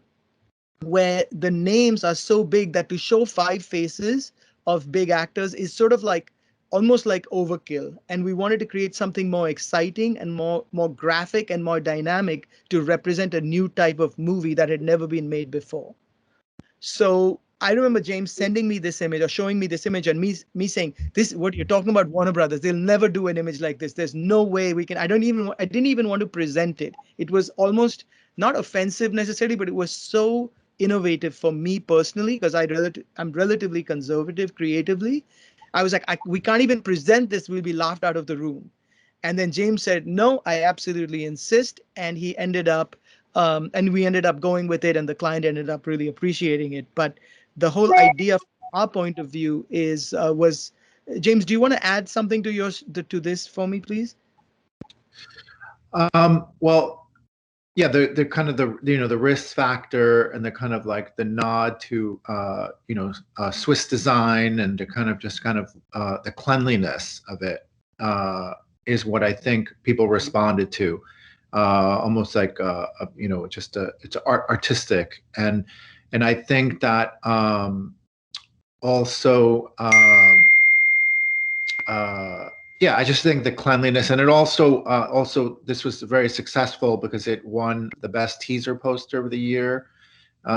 where the names are so big that to show 5 faces of big actors is sort of like almost like overkill. And we wanted to create something more exciting and more graphic and more dynamic to represent a new type of movie that had never been made before. So I remember James sending me this image or showing me this image and me saying, this, what you're talking about, Warner Brothers, they'll never do an image like this. There's no way we can. I didn't even want to present it. It was almost not offensive necessarily, but it was so innovative for me personally, because I'm relatively conservative creatively. I was like, we can't even present this. We'll be laughed out of the room. And then James said, no, I absolutely insist. And he ended up, and we ended up going with it, and the client ended up really appreciating it. But the whole idea from our point of view was, James, do you want to add something to this for me, please? Well, yeah, the kind of the risk factor and the kind of like the nod to Swiss design and the kind of the cleanliness of it is what I think people responded to, almost like it's artistic, and I think that also. Yeah, I just think the cleanliness, and it also this was very successful because it won the best teaser poster of the year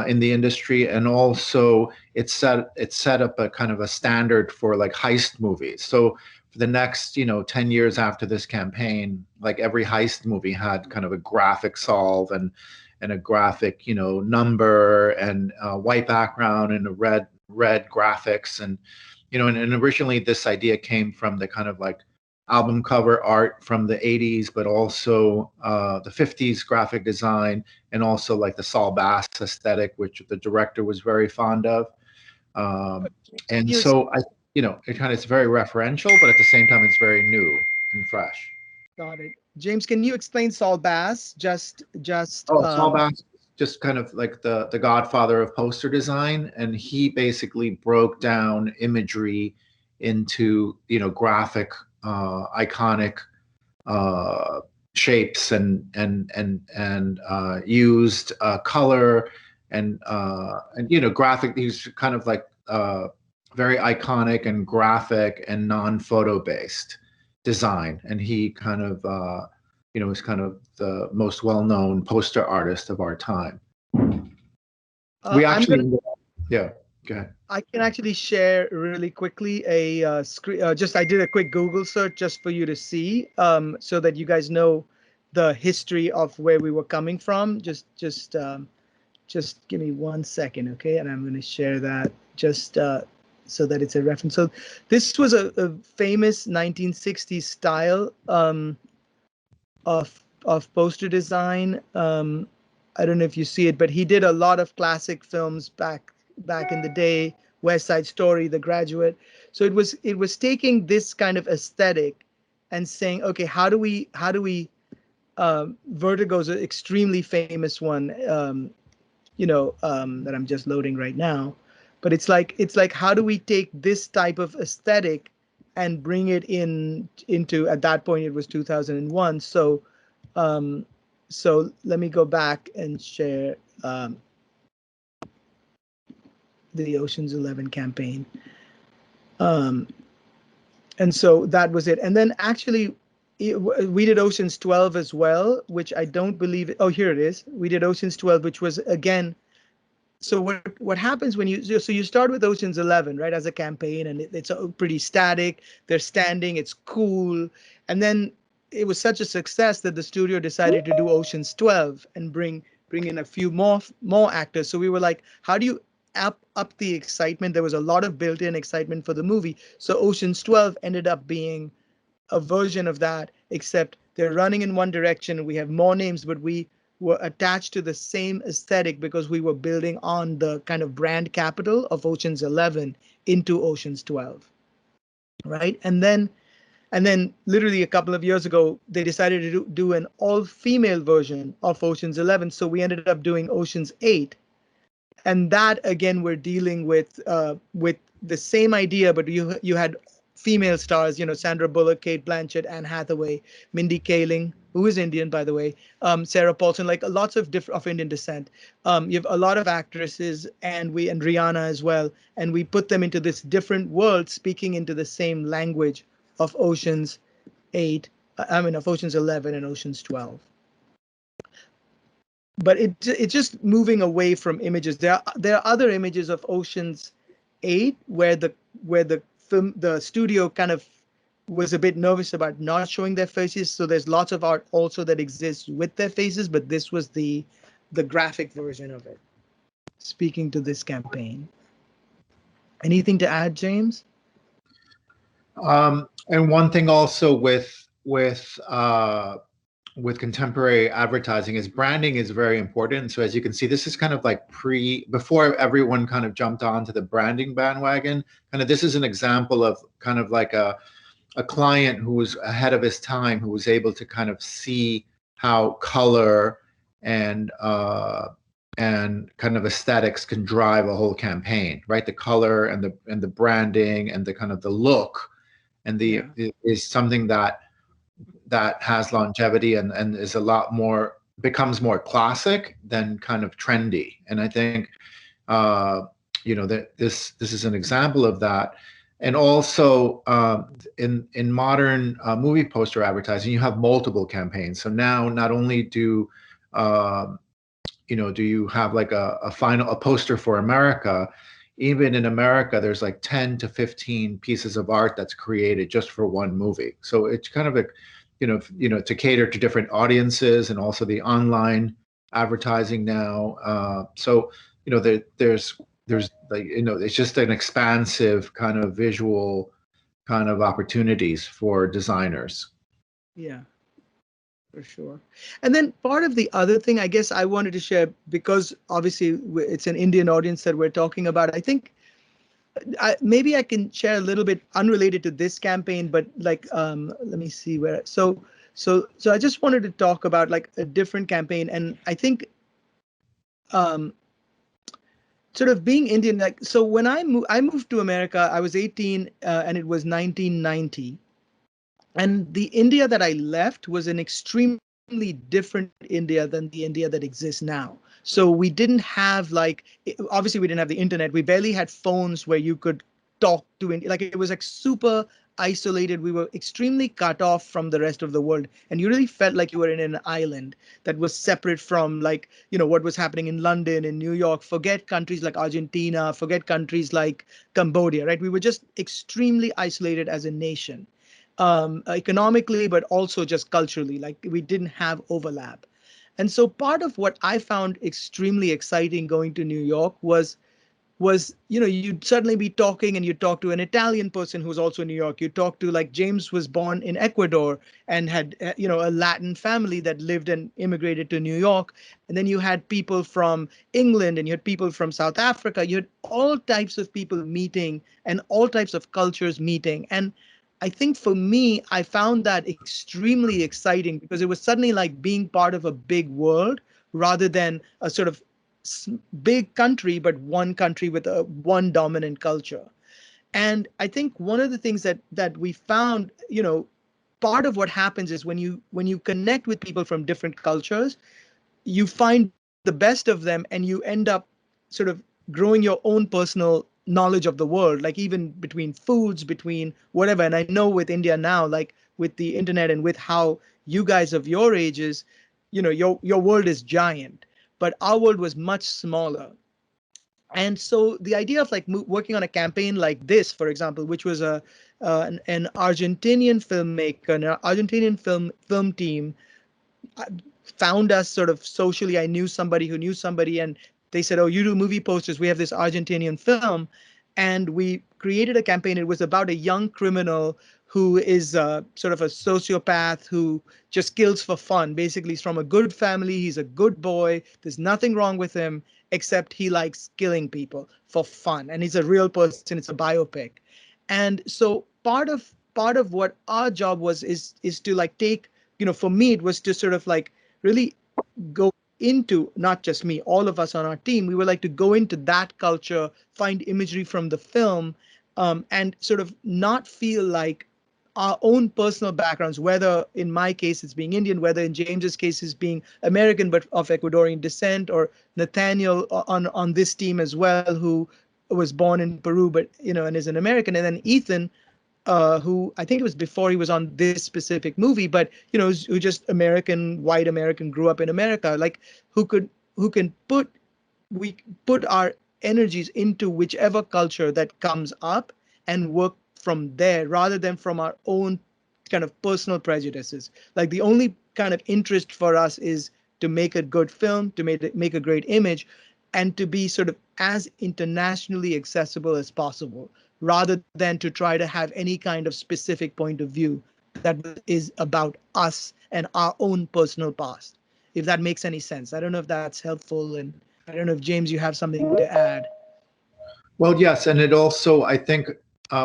in the industry, and also it set up a kind of a standard for like heist movies. So for the next 10 years after this campaign, like every heist movie had kind of a graphic solve and a graphic number and a white background and a red graphics, and and originally this idea came from the kind of like album cover art from the 80s, but also the 50s graphic design, and also like the Saul Bass aesthetic, which the director was very fond of. And so it's very referential, but at the same time, it's very new and fresh. Got it. James, can you explain Saul Bass? Saul Bass, just kind of like the godfather of poster design, and he basically broke down imagery into graphic iconic shapes and used color and graphic. He's kind of like very iconic and graphic and non-photo based design, and he kind of is kind of the most well-known poster artist of our time. We actually, yeah. Go ahead. I can actually share really quickly a screen. I did a quick Google search just for you to see, so that you guys know the history of where we were coming from. Just give me 1 second, okay? And I'm going to share that just so that it's a reference. So this was a famous 1960s style of poster design. I don't know if you see it, but he did a lot of classic films back in the day, West Side Story, The Graduate. So it was taking this kind of aesthetic and saying, okay, how do we Vertigo's an extremely famous one, that I'm just loading right now, but it's like how do we take this type of aesthetic and bring it into, at that point it was 2001. So let me go back and share the Ocean's 11 campaign. And so that was it. And then actually we did Ocean's 12 as well, which I don't believe. Oh, here it is. We did Ocean's 12, which was again. So what happens when you start with Ocean's 11, right, as a campaign, and it's pretty static. They're standing. It's cool. And then it was such a success that the studio decided to do Ocean's 12 and bring in a few more actors. So we were like, how do you up the excitement? There was a lot of built-in excitement for the movie. So Ocean's 12 ended up being a version of that, except they're running in one direction. We have more names, but we were attached to the same aesthetic because we were building on the kind of brand capital of Ocean's 11 into Ocean's 12, right? And then literally a couple of years ago, they decided to do an all-female version of Ocean's 11. So we ended up doing Ocean's 8, and that again we're dealing with the same idea, but you had female stars, Sandra Bullock, Kate Blanchett, Anne Hathaway, Mindy Kaling, who is Indian, by the way, Sarah Paulson, like lots of different of Indian descent. You have a lot of actresses, and Rihanna as well, and we put them into this different world, speaking into the same language of Ocean's 8, of Ocean's 11 and Ocean's 12. But it's just moving away from images. There are other images of Ocean's 8 where the studio kind of was a bit nervous about not showing their faces. So there's lots of art also that exists with their faces, but this was the graphic version of it, speaking to this campaign. Anything to add, James? And one thing also with contemporary advertising is branding is very important. So as you can see, this is kind of like before everyone kind of jumped onto the branding bandwagon. Kind of this is an example of kind of like a client who was ahead of his time, who was able to kind of see how color and kind of aesthetics can drive a whole campaign, right? The color and the branding and the kind of the look and is something that has longevity and is a lot more, becomes more classic than kind of trendy. And I think that this is an example of that. And also in modern movie poster advertising, you have multiple campaigns. So now not only do you have like a poster for America, even in America, there's like 10 to 15 pieces of art that's created just for one movie. So it's kind of to cater to different audiences, and also the online advertising now. So there's like, it's just an expansive kind of visual kind of opportunities for designers. Yeah, for sure. And then part of the other thing I guess I wanted to share, because obviously it's an Indian audience that we're talking about, I think maybe I can share a little bit unrelated to this campaign, but like, let me see where. So I just wanted to talk about like a different campaign, and I think, sort of being Indian, like, so when I moved to America, I was 18, and it was 1990, and the India that I left was an extremely different India than the India that exists now. So we didn't have obviously we didn't have the internet. We barely had phones where you could talk to India. Like it was like super isolated. We were extremely cut off from the rest of the world. And you really felt like you were in an island that was separate from what was happening in London, in New York. Forget countries like Argentina, forget countries like Cambodia, right? We were just extremely isolated as a nation, economically, but also just culturally. Like we didn't have overlap. And so part of what I found extremely exciting going to New York was you'd suddenly be talking, and you talk to an Italian person who's also in New York. You talk to, like, James was born in Ecuador and had a Latin family that lived and immigrated to New York. And then you had people from England, and you had people from South Africa. You had all types of people meeting and all types of cultures meeting. And I think for me, I found that extremely exciting, because it was suddenly like being part of a big world rather than a sort of big country, but one country with one dominant culture. And I think one of the things that we found, part of what happens is when you connect with people from different cultures, you find the best of them, and you end up sort of growing your own personal knowledge of the world, like even between foods, between whatever. And I know with India now, like with the internet and with how you guys of your ages, your world is giant, but our world was much smaller. And so the idea of like working on a campaign like this, for example, which was an Argentinian filmmaker, an Argentinian film team found us sort of socially. I knew somebody who knew somebody, and they said, "Oh, you do movie posters. We have this Argentinian film." And we created a campaign. It was about a young criminal who is sort of a sociopath who just kills for fun. Basically, he's from a good family. He's a good boy. There's nothing wrong with him, except he likes killing people for fun. And he's a real person. It's a biopic. And so part of what our job was is to like take, for me, it was to sort of like really go into, not just me, all of us on our team, we would like to go into that culture, find imagery from the film, and sort of not feel like our own personal backgrounds, whether in my case it's being Indian, whether in James's case it's being American but of Ecuadorian descent, or Nathaniel on this team as well, who was born in Peru but and is an American, and then Ethan, who I think it was before he was on this specific movie, but who just American, white American, grew up in America, like who can put our energies into whichever culture that comes up and work from there rather than from our own kind of personal prejudices. Like the only kind of interest for us is to make a good film, to make a great image, and to be sort of as internationally accessible as possible, rather than to try to have any kind of specific point of view that is about us and our own personal past. If that makes any sense. I don't know if that's helpful, and I don't know if James, you have something to add. Well, yes, and it also, I think,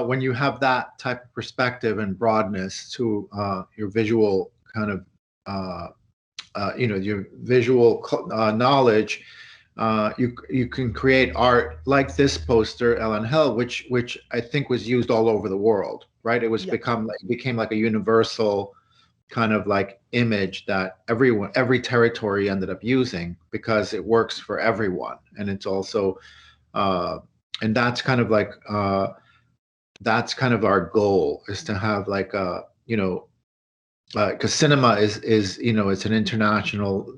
when you have that type of perspective and broadness to your visual kind of, your visual knowledge, you can create art like this poster, El Angel, which I think was used all over the world, right? It was became like a universal kind of like image that every territory ended up using because it works for everyone, and it's also and that's kind of like that's kind of our goal, is to have like a because cinema is it's an international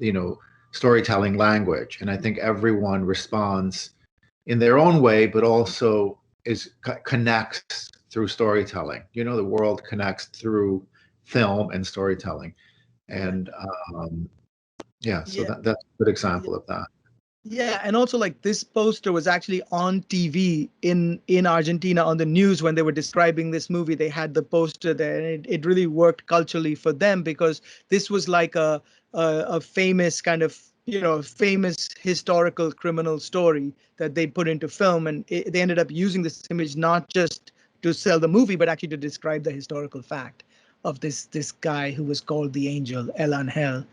storytelling language, and I think everyone responds in their own way, but also connects through storytelling. The world connects through film and storytelling, and so that's a good example of that. Yeah, and also like this poster was actually on TV in Argentina on the news when they were describing this movie. They had the poster there, and it really worked culturally for them because this was like a famous kind of famous historical criminal story that they put into film, and they ended up using this image not just to sell the movie but actually to describe the historical fact of this guy who was called the Angel, El Angel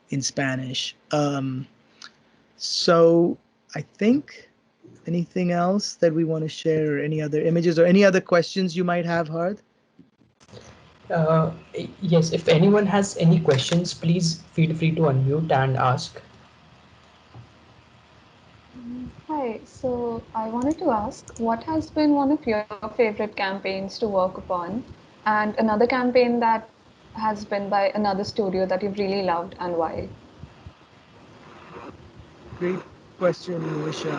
in Spanish. So I think anything else that we want to share, or any other images or any other questions you might have, Harth? Uh, yes, if anyone has any questions, please feel free to unmute and ask. Hi, so I wanted to ask, what has been one of your favorite campaigns to work upon, and another campaign that has been by another studio that you've really loved, and why? Great question, Luisha.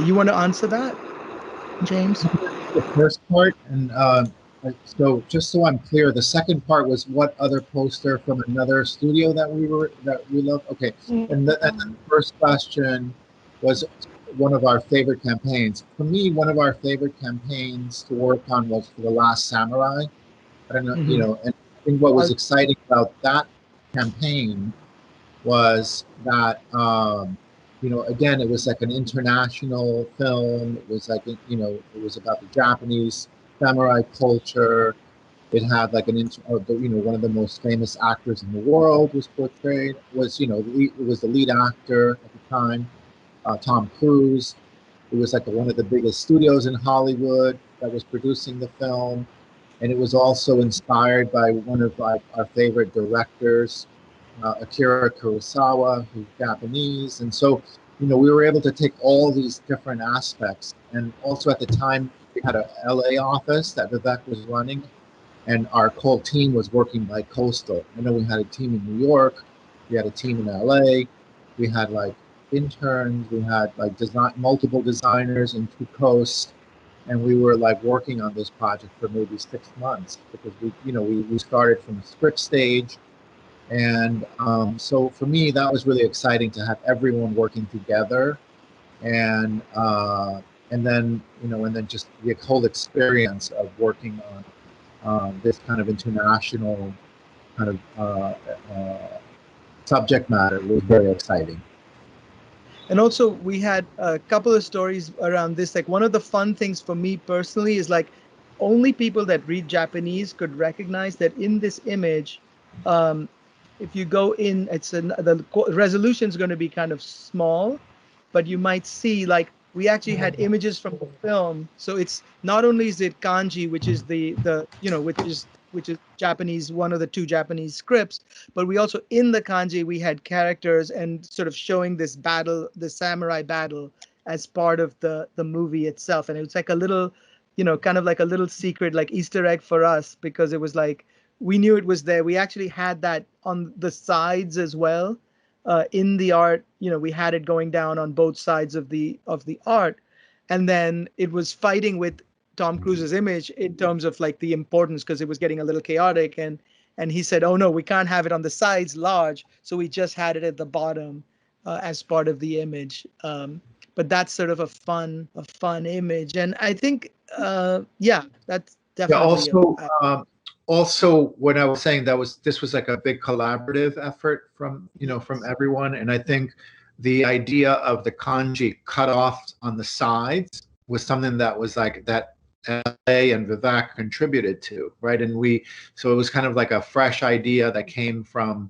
You want to answer that, James? The first part, and so just so I'm clear, the second part was what other poster from another studio that we love. Okay, and then the first question was one of our favorite campaigns. For me, one of our favorite campaigns to work on was for The Last Samurai. I don't know, and I think what was exciting about that campaign was that again, it was like an international film. It was like it was about the Japanese samurai culture. It had like one of the most famous actors in the world was portrayed. It was the lead actor at the time, Tom Cruise. It was like one of the biggest studios in Hollywood that was producing the film, and it was also inspired by one of our favorite directors, Akira Kurosawa, who's Japanese. And so, we were able to take all these different aspects. And also at the time, we had a LA office that Vivek was running, and our whole team was working by coastal. I know we had a team in New York, we had a team in LA, we had like interns, we had like multiple designers in two coasts. And we were like working on this project for maybe 6 months because we started from the script stage. And so for me, that was really exciting to have everyone working together, and then just the whole experience of working on this kind of international kind of subject matter was very exciting. And also, we had a couple of stories around this. Like, one of the fun things for me personally is like only people that read Japanese could recognize that in this image, if you go in, the resolution is going to be kind of small, but you might see like we actually had images from the film. So it's not only is it kanji, which is which is Japanese, one of the two Japanese scripts, but we also in the kanji we had characters and sort of showing this battle, the samurai battle, as part of the movie itself. And it was like a little, kind of like a little secret, like Easter egg for us, because it was like we knew it was there. We actually had that on the sides as well. In the art, we had it going down on both sides of the art, and then it was fighting with Tom Cruise's image in terms of like the importance, because it was getting a little chaotic, and he said, "Oh no, we can't have it on the sides large," so we just had it at the bottom as part of the image. But that's sort of a fun image, and I think, yeah, that's Yeah. definitely Also, when I was saying this was like a big collaborative effort from from everyone, and I think the idea of the kanji cut off on the sides was something that was like that LA and Vivek contributed to, right? And so it was kind of like a fresh idea that came from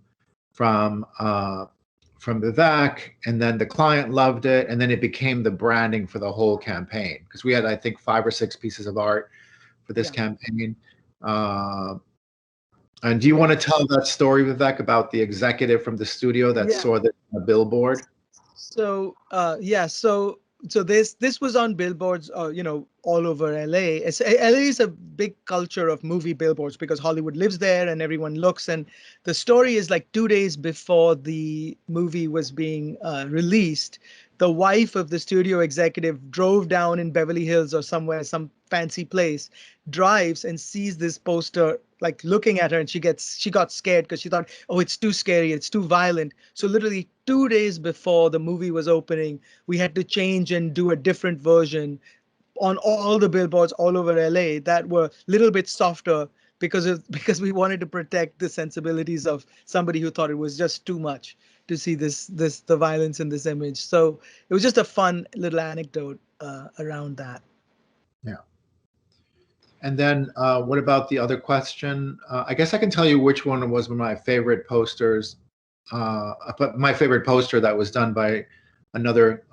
Vivek, and then the client loved it, and then it became the branding for the whole campaign, because we had, I think, 5 or 6 pieces of art for this campaign. And do you want to tell that story, Vivek, about the executive from the studio that saw the billboard? So so this was on billboards, all over LA. LA is a big culture of movie billboards because Hollywood lives there and everyone looks. And the story is like 2 days before the movie was being released, the wife of the studio executive drove down in Beverly Hills or somewhere, some fancy place, drives and sees this poster, like looking at her, and she got scared because she thought, oh, it's too scary, it's too violent. So literally 2 days before the movie was opening, we had to change and do a different version on all the billboards all over LA that were a little bit softer, because we wanted to protect the sensibilities of somebody who thought it was just too much to see the violence in this image. So it was just a fun little anecdote around that. Yeah. And then what about the other question? I guess I can tell you which one was my favorite posters. But my favorite poster that was done by another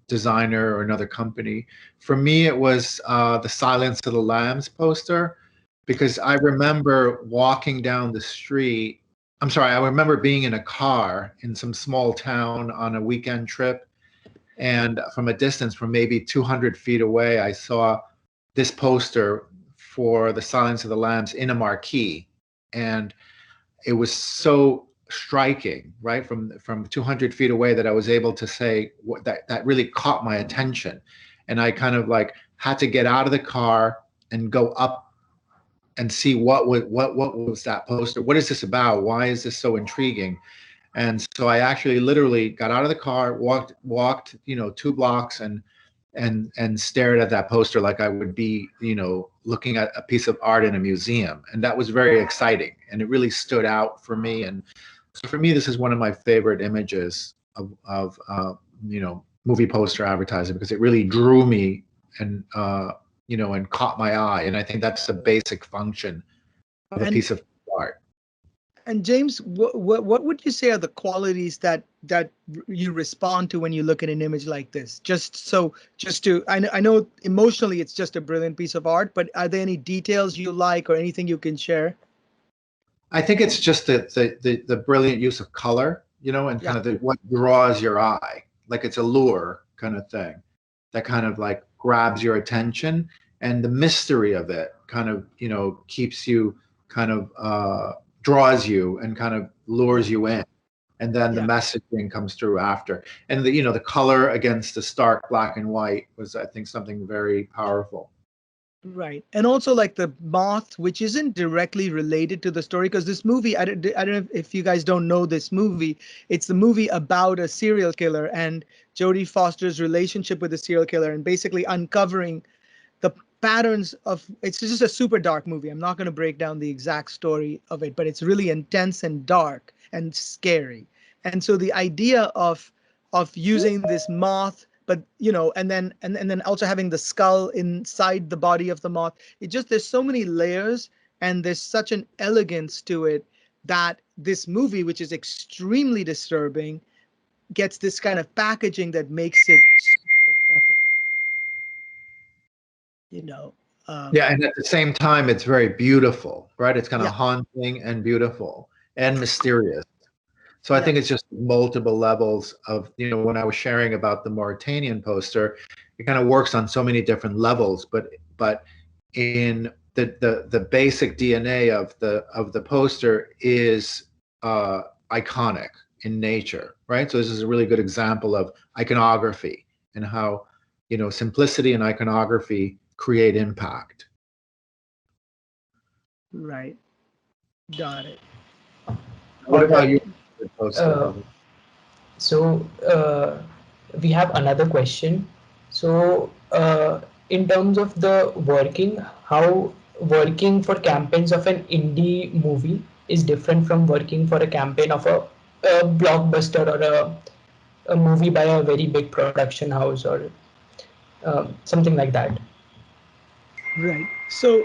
designer or another company. For me, it was the Silence of the Lambs poster, because I remember walking down the street. I'm sorry, I remember being in a car in some small town on a weekend trip, and from a distance, from maybe 200 feet away, I saw this poster for the Silence of the Lambs in a marquee, and it was so striking, right, from 200 feet away, that I was able to say that really caught my attention, and I kind of like had to get out of the car and go up and see what was that poster, what is this about, why is this so intriguing. And so I actually literally got out of the car, walked 2 blocks, and stared at that poster like I would be, looking at a piece of art in a museum. And that was very exciting, and it really stood out for me. And so for me, this is one of my favorite images of movie poster advertising, because it really drew me and and caught my eye. And I think that's the basic function of a piece of art. And James, what would you say are the qualities that you respond to when you look at an image like this? I know emotionally it's just a brilliant piece of art, but are there any details you like or anything you can share? I think it's just the brilliant use of color, and kind of what draws your eye, like it's a lure kind of thing that kind of like grabs your attention, and the mystery of it kind of, keeps you kind of draws you and kind of lures you in. And then the messaging comes through after. And the color against the stark black and white was, I think, something very powerful. Right. And also like the moth, which isn't directly related to the story, because this movie, I don't know if you guys don't know this movie, it's the movie about a serial killer and Jodie Foster's relationship with the serial killer, and basically uncovering the patterns of, it's just a super dark movie. I'm not going to break down the exact story of it, but it's really intense and dark and scary. And so the idea of using this moth, but and then also having the skull inside the body of the moth, there's so many layers, and there's such an elegance to it that this movie, which is extremely disturbing, gets this kind of packaging that makes it, you know. Yeah, and at the same time, it's very beautiful, right? It's kind of Yeah, haunting and beautiful and mysterious. So I yeah, think it's just multiple levels of, when I was sharing about the Mauritanian poster, it kind of works on so many different levels, but in the basic DNA of the poster is iconic in nature, right? So this is a really good example of iconography and how, simplicity and iconography create impact. right. Got it. What All about right. you, the poster, Uh, Vivek? so we have another question. So in terms of the working, how working for campaigns of an indie movie is different from working for a campaign of a blockbuster or a movie by a very big production house or something like that. Right. So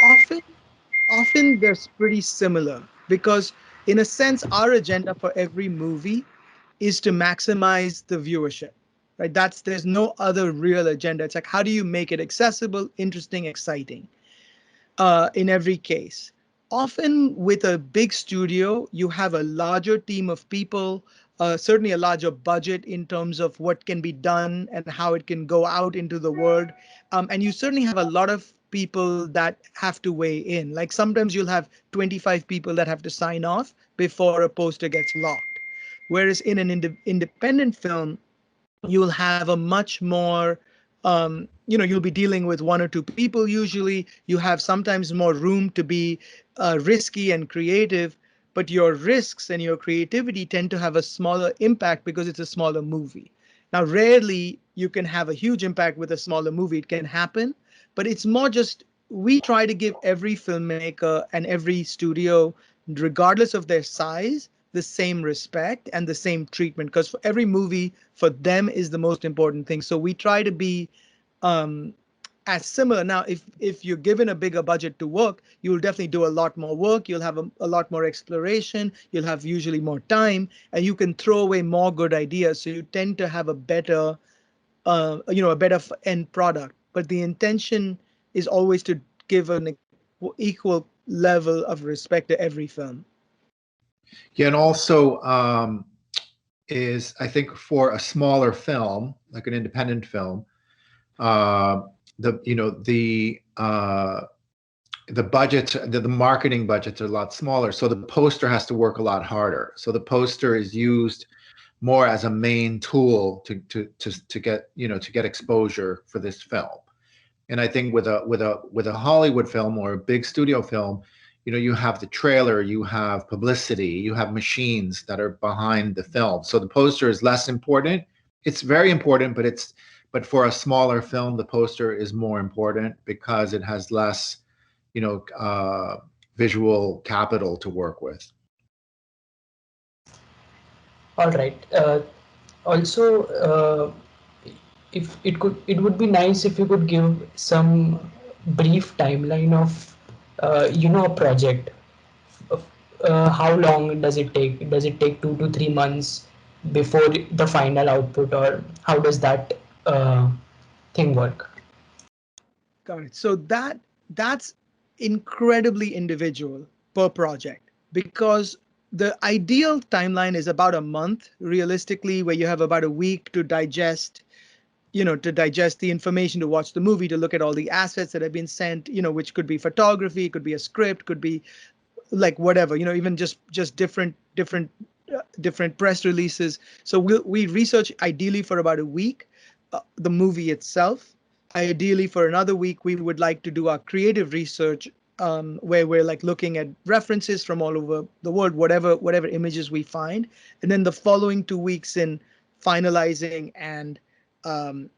often often they're pretty similar because in a sense our agenda for every movie is to maximize the viewership, right? There's no other real agenda. It's like, how do you make it accessible, interesting, exciting, in every case. Often with a big studio, you have a larger team of people, certainly a larger budget in terms of what can be done and how it can go out into the world. And you certainly have a lot of people that have to weigh in. Like sometimes you'll have 25 people that have to sign off before a poster gets locked. Whereas in an independent film, you'll have a much more you'll be dealing with one or two people. Usually you have sometimes more room to be risky and creative, but your risks and your creativity tend to have a smaller impact because it's a smaller movie. Now rarely you can have a huge impact with a smaller movie. It can happen, but it's more just we try to give every filmmaker and every studio, regardless of their size, the same respect and the same treatment, because for every movie, for them is the most important thing. So we try to be um, as similar. Now, if you're given a bigger budget to work, you'll definitely do a lot more work. You'll have a lot more exploration. You'll have usually more time, and you can throw away more good ideas. So you tend to have a better, a better end product. But the intention is always to give an equal level of respect to every film. Yeah, and also is I think for a smaller film, like an independent film, uh, the you know the budgets, the marketing budgets are a lot smaller, so the poster has to work a lot harder. So the poster is used more as a main tool to get to get exposure for this film. And I think with a Hollywood film or a big studio film, you have the trailer, you have publicity, you have machines that are behind the film. So the poster is less important. It's very important, but for a smaller film, the poster is more important because it has less, you know, uh, visual capital to work with. All right. Also, if it would be nice if you could give some brief timeline of, a project. How long does it take? Does it take 2 to 3 months before the final output, or how does that thing work? Got it. So that's incredibly individual per project because the ideal timeline is about a month realistically, where you have about a week to digest, to digest the information, to watch the movie, to look at all the assets that have been sent, which could be photography, could be a script, could be like whatever, even just different press releases. So we research ideally for about a week the movie itself. Ideally for another week we would like to do our creative research, where we're like looking at references from all over the world, whatever images we find, and then the following 2 weeks in finalizing and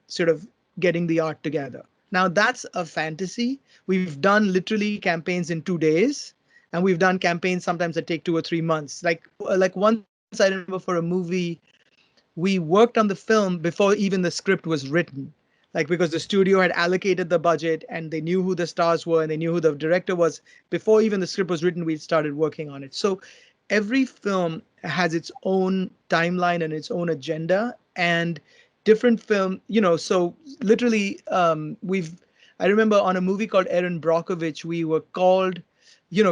sort of getting the art together. Now that's a fantasy. We've done literally campaigns in 2 days, and we've done campaigns sometimes that take 2 or 3 months. Like once I remember for a movie, we worked on the film before even the script was written. like because the studio had allocated the budget and they knew who the stars were and they knew who the director was before even the script was written. We started working on it. So every film has its own timeline and its own agenda, and different film, so literally, we've I remember on a movie called Erin Brockovich, we were called,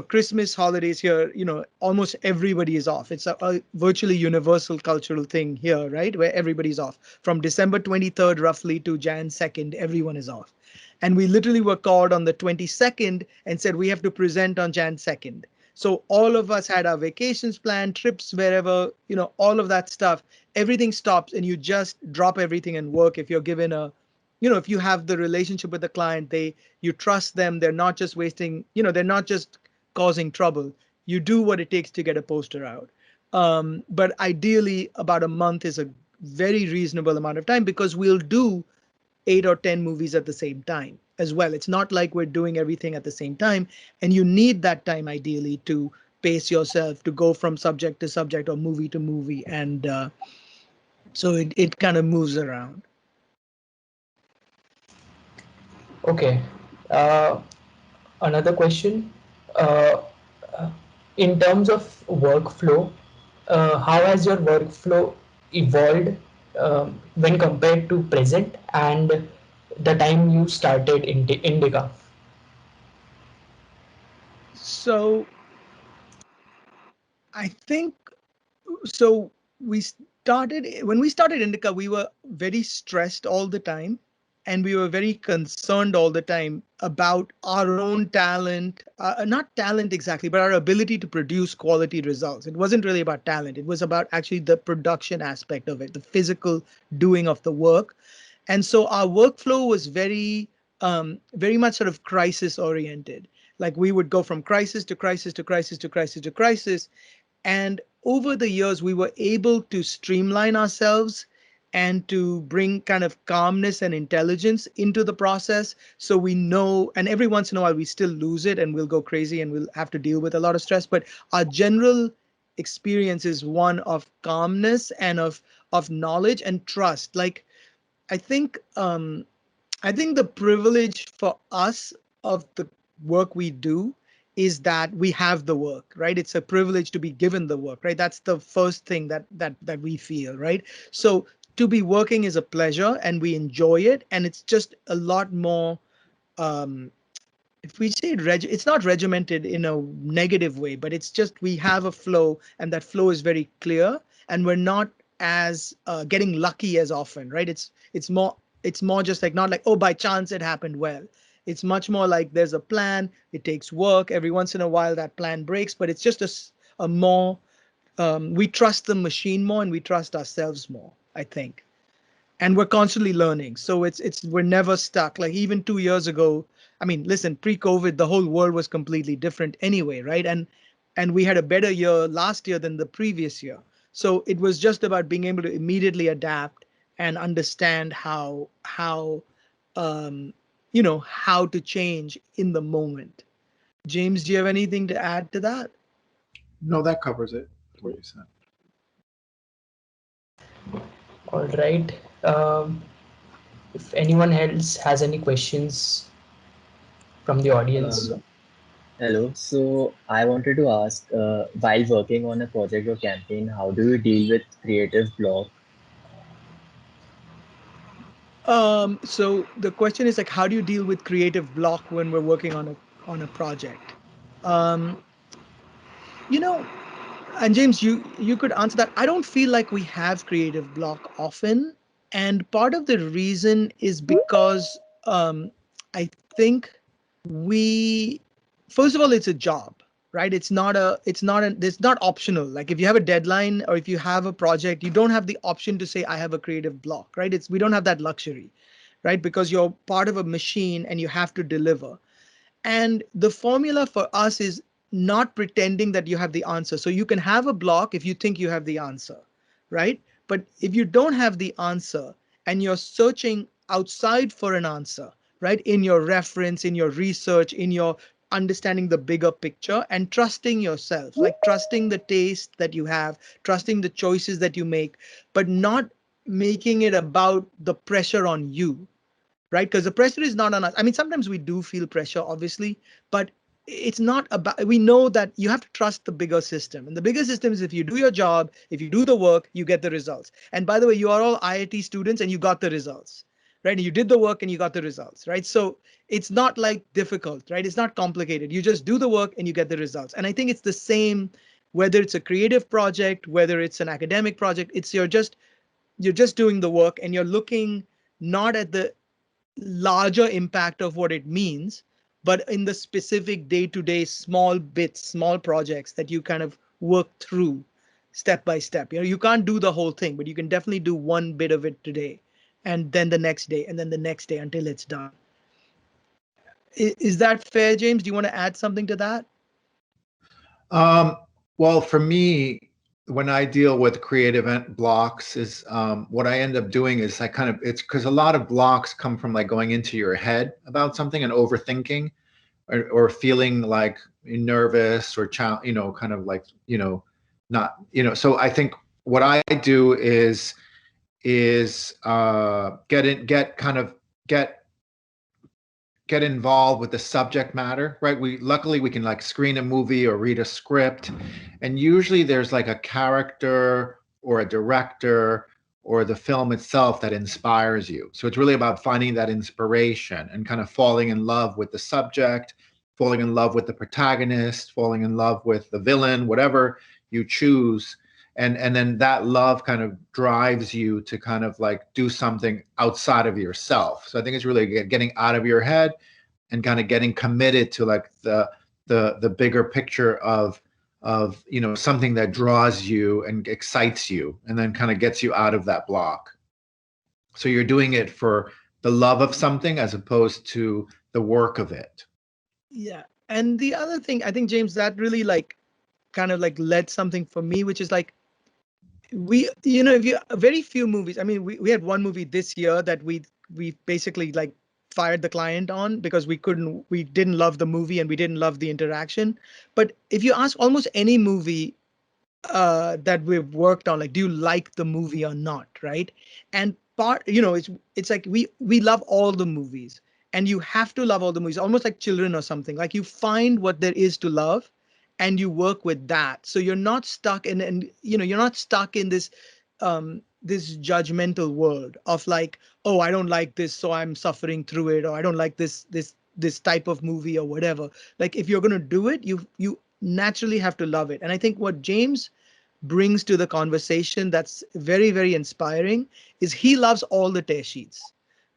Christmas holidays here, almost everybody is off. It's a virtually universal cultural thing here, right? Where everybody's off. From December 23rd roughly to Jan 2nd, everyone is off. And we literally were called on the 22nd and said we have to present on Jan 2nd. So all of us had our vacations planned, trips wherever, all of that stuff. Everything stops and you just drop everything and work. If you're given if you have the relationship with the client, you trust them. They're not just wasting, they're not just causing trouble. You do what it takes to get a poster out. But ideally, about a month is a very reasonable amount of time because we'll do 8 or 10 movies at the same time as well. It's not like we're doing everything at the same time, and you need that time ideally to pace yourself to go from subject to subject or movie to movie, and so it kind of moves around. Okay. Uh, Another question. Uh, in terms of workflow, how has your workflow evolved when compared to present and the time you started in Indica? So I think so. When we started Indica, we were very stressed all the time, and we were very concerned all the time about our own talent, not talent exactly, but our ability to produce quality results. It wasn't really about talent. It was about actually the production aspect of it, the physical doing of the work. And so our workflow was very much sort of crisis oriented. Like we would go from crisis to crisis to crisis to crisis to crisis, and over the years, we were able to streamline ourselves and to bring kind of calmness and intelligence into the process. So we know, and every once in a while, we still lose it and we'll go crazy and we'll have to deal with a lot of stress. But our general experience is one of calmness and of knowledge and trust. Like I think I think the privilege for us of the work we do is that we have the work, right? It's a privilege to be given the work, right? That's the first thing that we feel, right? So to be working is a pleasure and we enjoy it, and it's just a lot more um, if we say it's not regimented in a negative way, but it's just we have a flow, and that flow is very clear, and we're not as getting lucky as often, right? It's more just like not like, oh, by chance it happened well. It's much more like there's a plan. It takes work. Every once in a while that plan breaks, but it's just a more we trust the machine more and we trust ourselves more, I think, and we're constantly learning. So it's we're never stuck. Like even 2 years ago, I mean, listen, pre-COVID, the whole world was completely different anyway, right? And we had a better year last year than the previous year. So it was just about being able to immediately adapt and understand how how to change in the moment. James, do you have anything to add to that? No, that covers it. What you said. All right. If anyone else has any questions from the audience. Uh, Hello. So I wanted to ask, while working on a project or campaign, how do you deal with creative block? So the question is like, how do you deal with creative block when we're working on a project? Um, you know, and James, you could answer that. I don't feel like we have creative block often, and part of the reason is because I think we, first of all, it's a job, right? It's not optional. Like if you have a deadline or if you have a project, you don't have the option to say I have a creative block, right? We don't have that luxury, right? Because you're part of a machine and you have to deliver. And the formula for us is not pretending that you have the answer. So you can have a block if you think you have the answer, right? But if you don't have the answer and you're searching outside for an answer, right? In your reference, in your research, in your understanding the bigger picture and trusting yourself, like trusting the taste that you have, trusting the choices that you make, but not making it about the pressure on you, right? Because the pressure is not on us. I mean, sometimes we do feel pressure, obviously, but it's not about, we know that you have to trust the bigger system. And the bigger system is if you do your job, if you do the work, you get the results. And by the way, you are all IIT students and you got the results, right? And you did the work and you got the results, right? So it's not like difficult, right? It's not complicated. You just do the work and you get the results. And I think it's the same, whether it's a creative project, whether it's an academic project, it's you're just doing the work and you're looking not at the larger impact of what it means, but in the specific day-to-day small bits, small projects that you kind of work through step by step. You know, you can't do the whole thing, but you can definitely do one bit of it today, and then the next day, and then the next day until it's done. Is that fair, James? Do you want to add something to that? Well, for me, when I deal with creative blocks, is what I end up doing is it's because a lot of blocks come from like going into your head about something and overthinking, or feeling like nervous or kind of like not So I think what I do is get involved with the subject matter, right? Luckily we can like screen a movie or read a script, and usually there's like a character or a director or the film itself that inspires you. So it's really about finding that inspiration and kind of falling in love with the subject, falling in love with the protagonist, falling in love with the villain, whatever you choose. And then that love kind of drives you to kind of like do something outside of yourself. So I think it's really getting out of your head and kind of getting committed to like the bigger picture of something that draws you and excites you, and then kind of gets you out of that block. So you're doing it for the love of something as opposed to the work of it. Yeah. And the other thing, I think, James, that really like kind of like led something for me, which is like, if you very few movies, I mean, we had one movie this year that we basically like fired the client on because we didn't love the movie and we didn't love the interaction. But if you ask almost any movie that we've worked on, like, do you like the movie or not, right? And it's like we love all the movies, and you have to love all the movies, almost like children or something. Like, you find what there is to love and you work with that, so you're not stuck in, and you're not stuck in this judgmental world of like, oh, I don't like this, so I'm suffering through it, or I don't like this type of movie or whatever. Like, if you're going to do it, you naturally have to love it. And I think what James brings to the conversation that's very, very inspiring is he loves all the tear sheets,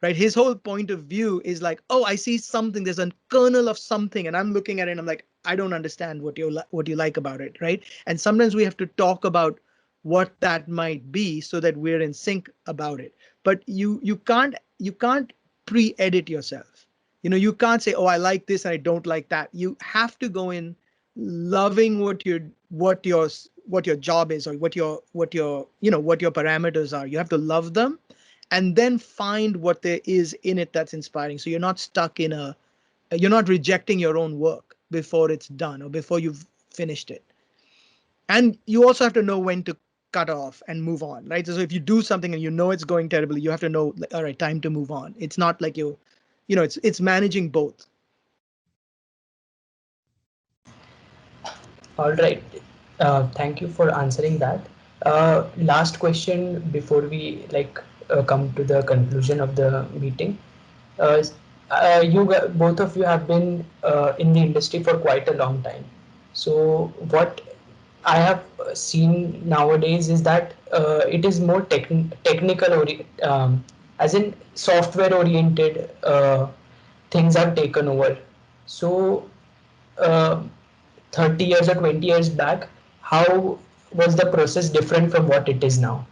right? His whole point of view is like, oh, I see something, there's a kernel of something, and I'm looking at it and I'm like, I don't understand what you like about it, right? And sometimes we have to talk about what that might be so that we're in sync about it. But you can't pre-edit yourself. You can't say, oh, I like this and I don't like that. You have to go in loving what your job is, or what your parameters are. You have to love them and then find what there is in it that's inspiring, so you're not stuck you're not rejecting your own work before it's done or before you've finished it. And you also have to know when to cut off and move on, right? So if you do something and it's going terribly, you have to know, like, all right, time to move on. It's not like it's managing both. All right. Thank you for answering that. Last question before we come to the conclusion of the meeting. Uh, both of you have been in the industry for quite a long time. So what I have seen nowadays is that it is more technical as in software oriented things have taken over. So uh, 30 years or 20 years back, how was the process different from what it is now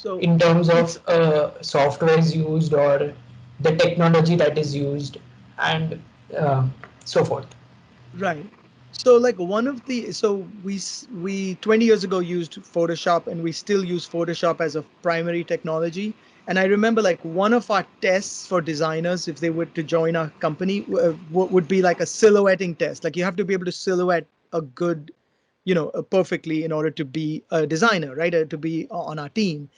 So in terms it's of softwares used or the technology that is used and uh, so forth? right. So like one of the so we 20 years ago used Photoshop, and we still use Photoshop as a primary technology. And I remember like one of our tests for designers, if they were to join our company, would be like a silhouetting test. Like, you have to be able to silhouette a perfectly in order to be a designer, right? To be on our team.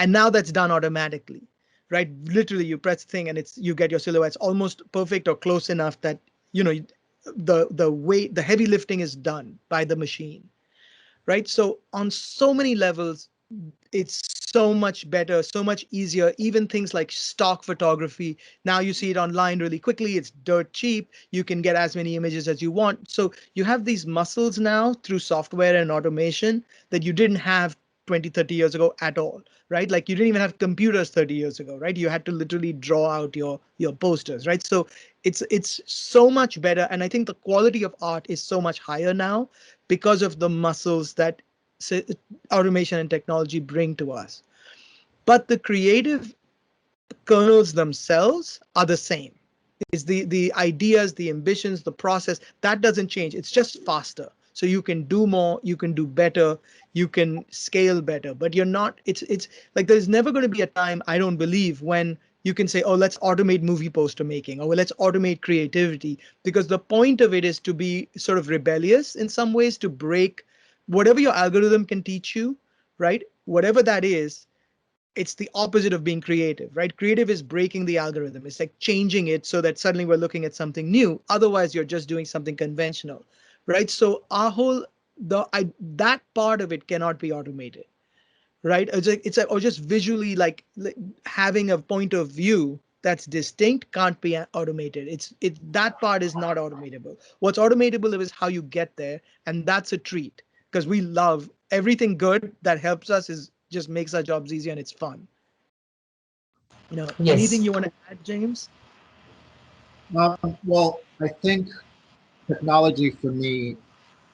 And now that's done automatically, right? Literally, you press the thing and you get your silhouettes almost perfect or close enough that the weight, the heavy lifting is done by the machine, right? So on so many levels, it's so much better, so much easier. Even things like stock photography, now you see it online really quickly. It's dirt cheap. You can get as many images as you want. So you have these muscles now through software and automation that you didn't have 20, 30 years ago at all, right? Like you didn't even have computers 30 years ago, right? You had to literally draw out your posters, right? So it's so much better. And I think the quality of art is so much higher now because of the muscles that automation and technology bring to us. But the creative kernels themselves are the same. Is the ideas, the ambitions, the process, that doesn't change. It's just faster. So you can do more, you can do better, you can scale better. But you're not, it's like there's never going to be a time, I don't believe, when you can say, oh, let's automate movie poster making, or well, let's automate creativity, because the point of it is to be sort of rebellious in some ways, to break whatever your algorithm can teach you, right? Whatever that is, it's the opposite of being creative, right? Creative is breaking the algorithm. It's like changing it so that suddenly we're looking at something new. Otherwise, you're just doing something conventional, right? So our whole that part of it cannot be automated, right? It's like or just visually like having a point of view that's distinct can't be automated. It that part is not automatable. What's automatable is how you get there, and that's a treat because we love everything good that helps us is just makes our jobs easier and it's fun. Anything Yes. you want to add, James? Well, I think technology for me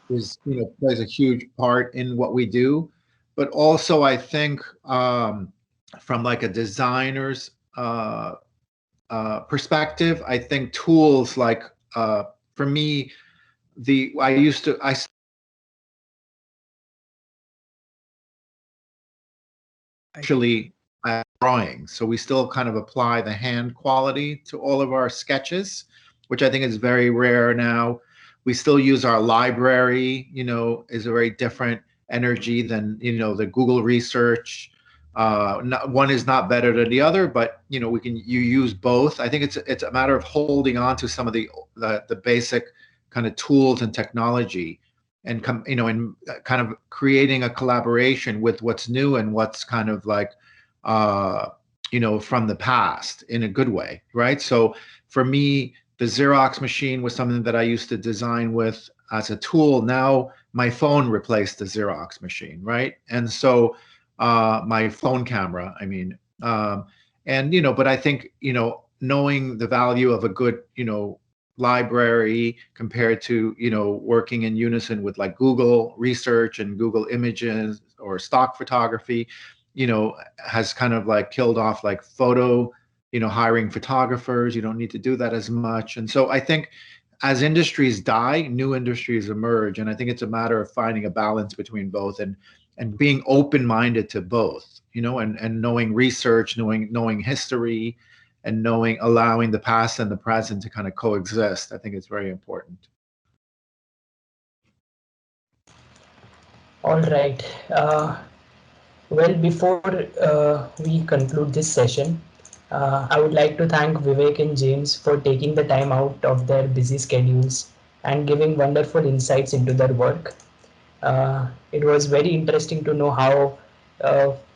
is, plays a huge part in what we do, but also I think from like a designer's perspective, I think tools like for me, I actually drawing. So we still kind of apply the hand quality to all of our sketches, which I think is very rare now. We still use our library, is a very different energy than, the Google research. One is not better than the other, but you use both. I think it's a matter of holding on to some of the basic kind of tools and technology and and kind of creating a collaboration with what's new and what's kind of like from the past in a good way, right? So for me, the Xerox machine was something that I used to design with as a tool. Now my phone replaced the Xerox machine, right? And so my phone camera, I mean, and but I think knowing the value of a good library compared to working in unison with like Google research and Google images or stock photography, has kind of like killed off like photo, hiring photographers. You don't need to do that as much. And so I think as industries die, new industries emerge. And I think it's a matter of finding a balance between both and being open-minded to both, and knowing research, knowing history, and allowing the past and the present to kind of coexist. I think it's very important. All right. Well, before we conclude this session, I would like to thank Vivek and James for taking the time out of their busy schedules and giving wonderful insights into their work. It was very interesting to know how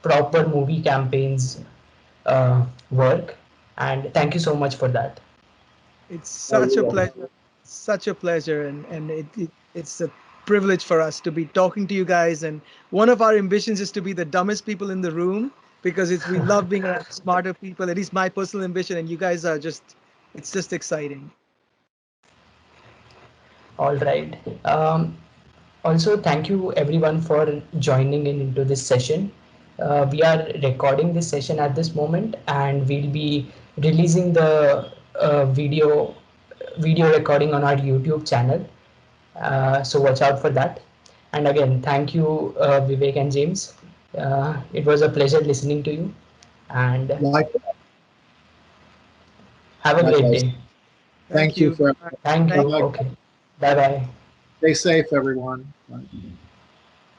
proper movie campaigns work, and thank you so much for that. It's such a pleasure, such a pleasure, and it's a privilege for us to be talking to you guys. And one of our ambitions is to be the dumbest people in the room because we love being around smarter people. At least my personal ambition, and you guys are it's just exciting. All right. Also, thank you everyone for joining in into this session. We are recording this session at this moment, and we'll be releasing the video recording on our YouTube channel. So watch out for that. And again, thank you, Vivek and James. It was a pleasure listening to you, and have a great Likewise. day. Thank Thank you you. for. Thank Thank you. Bye. Okay. Bye bye. Stay safe, everyone. Bye.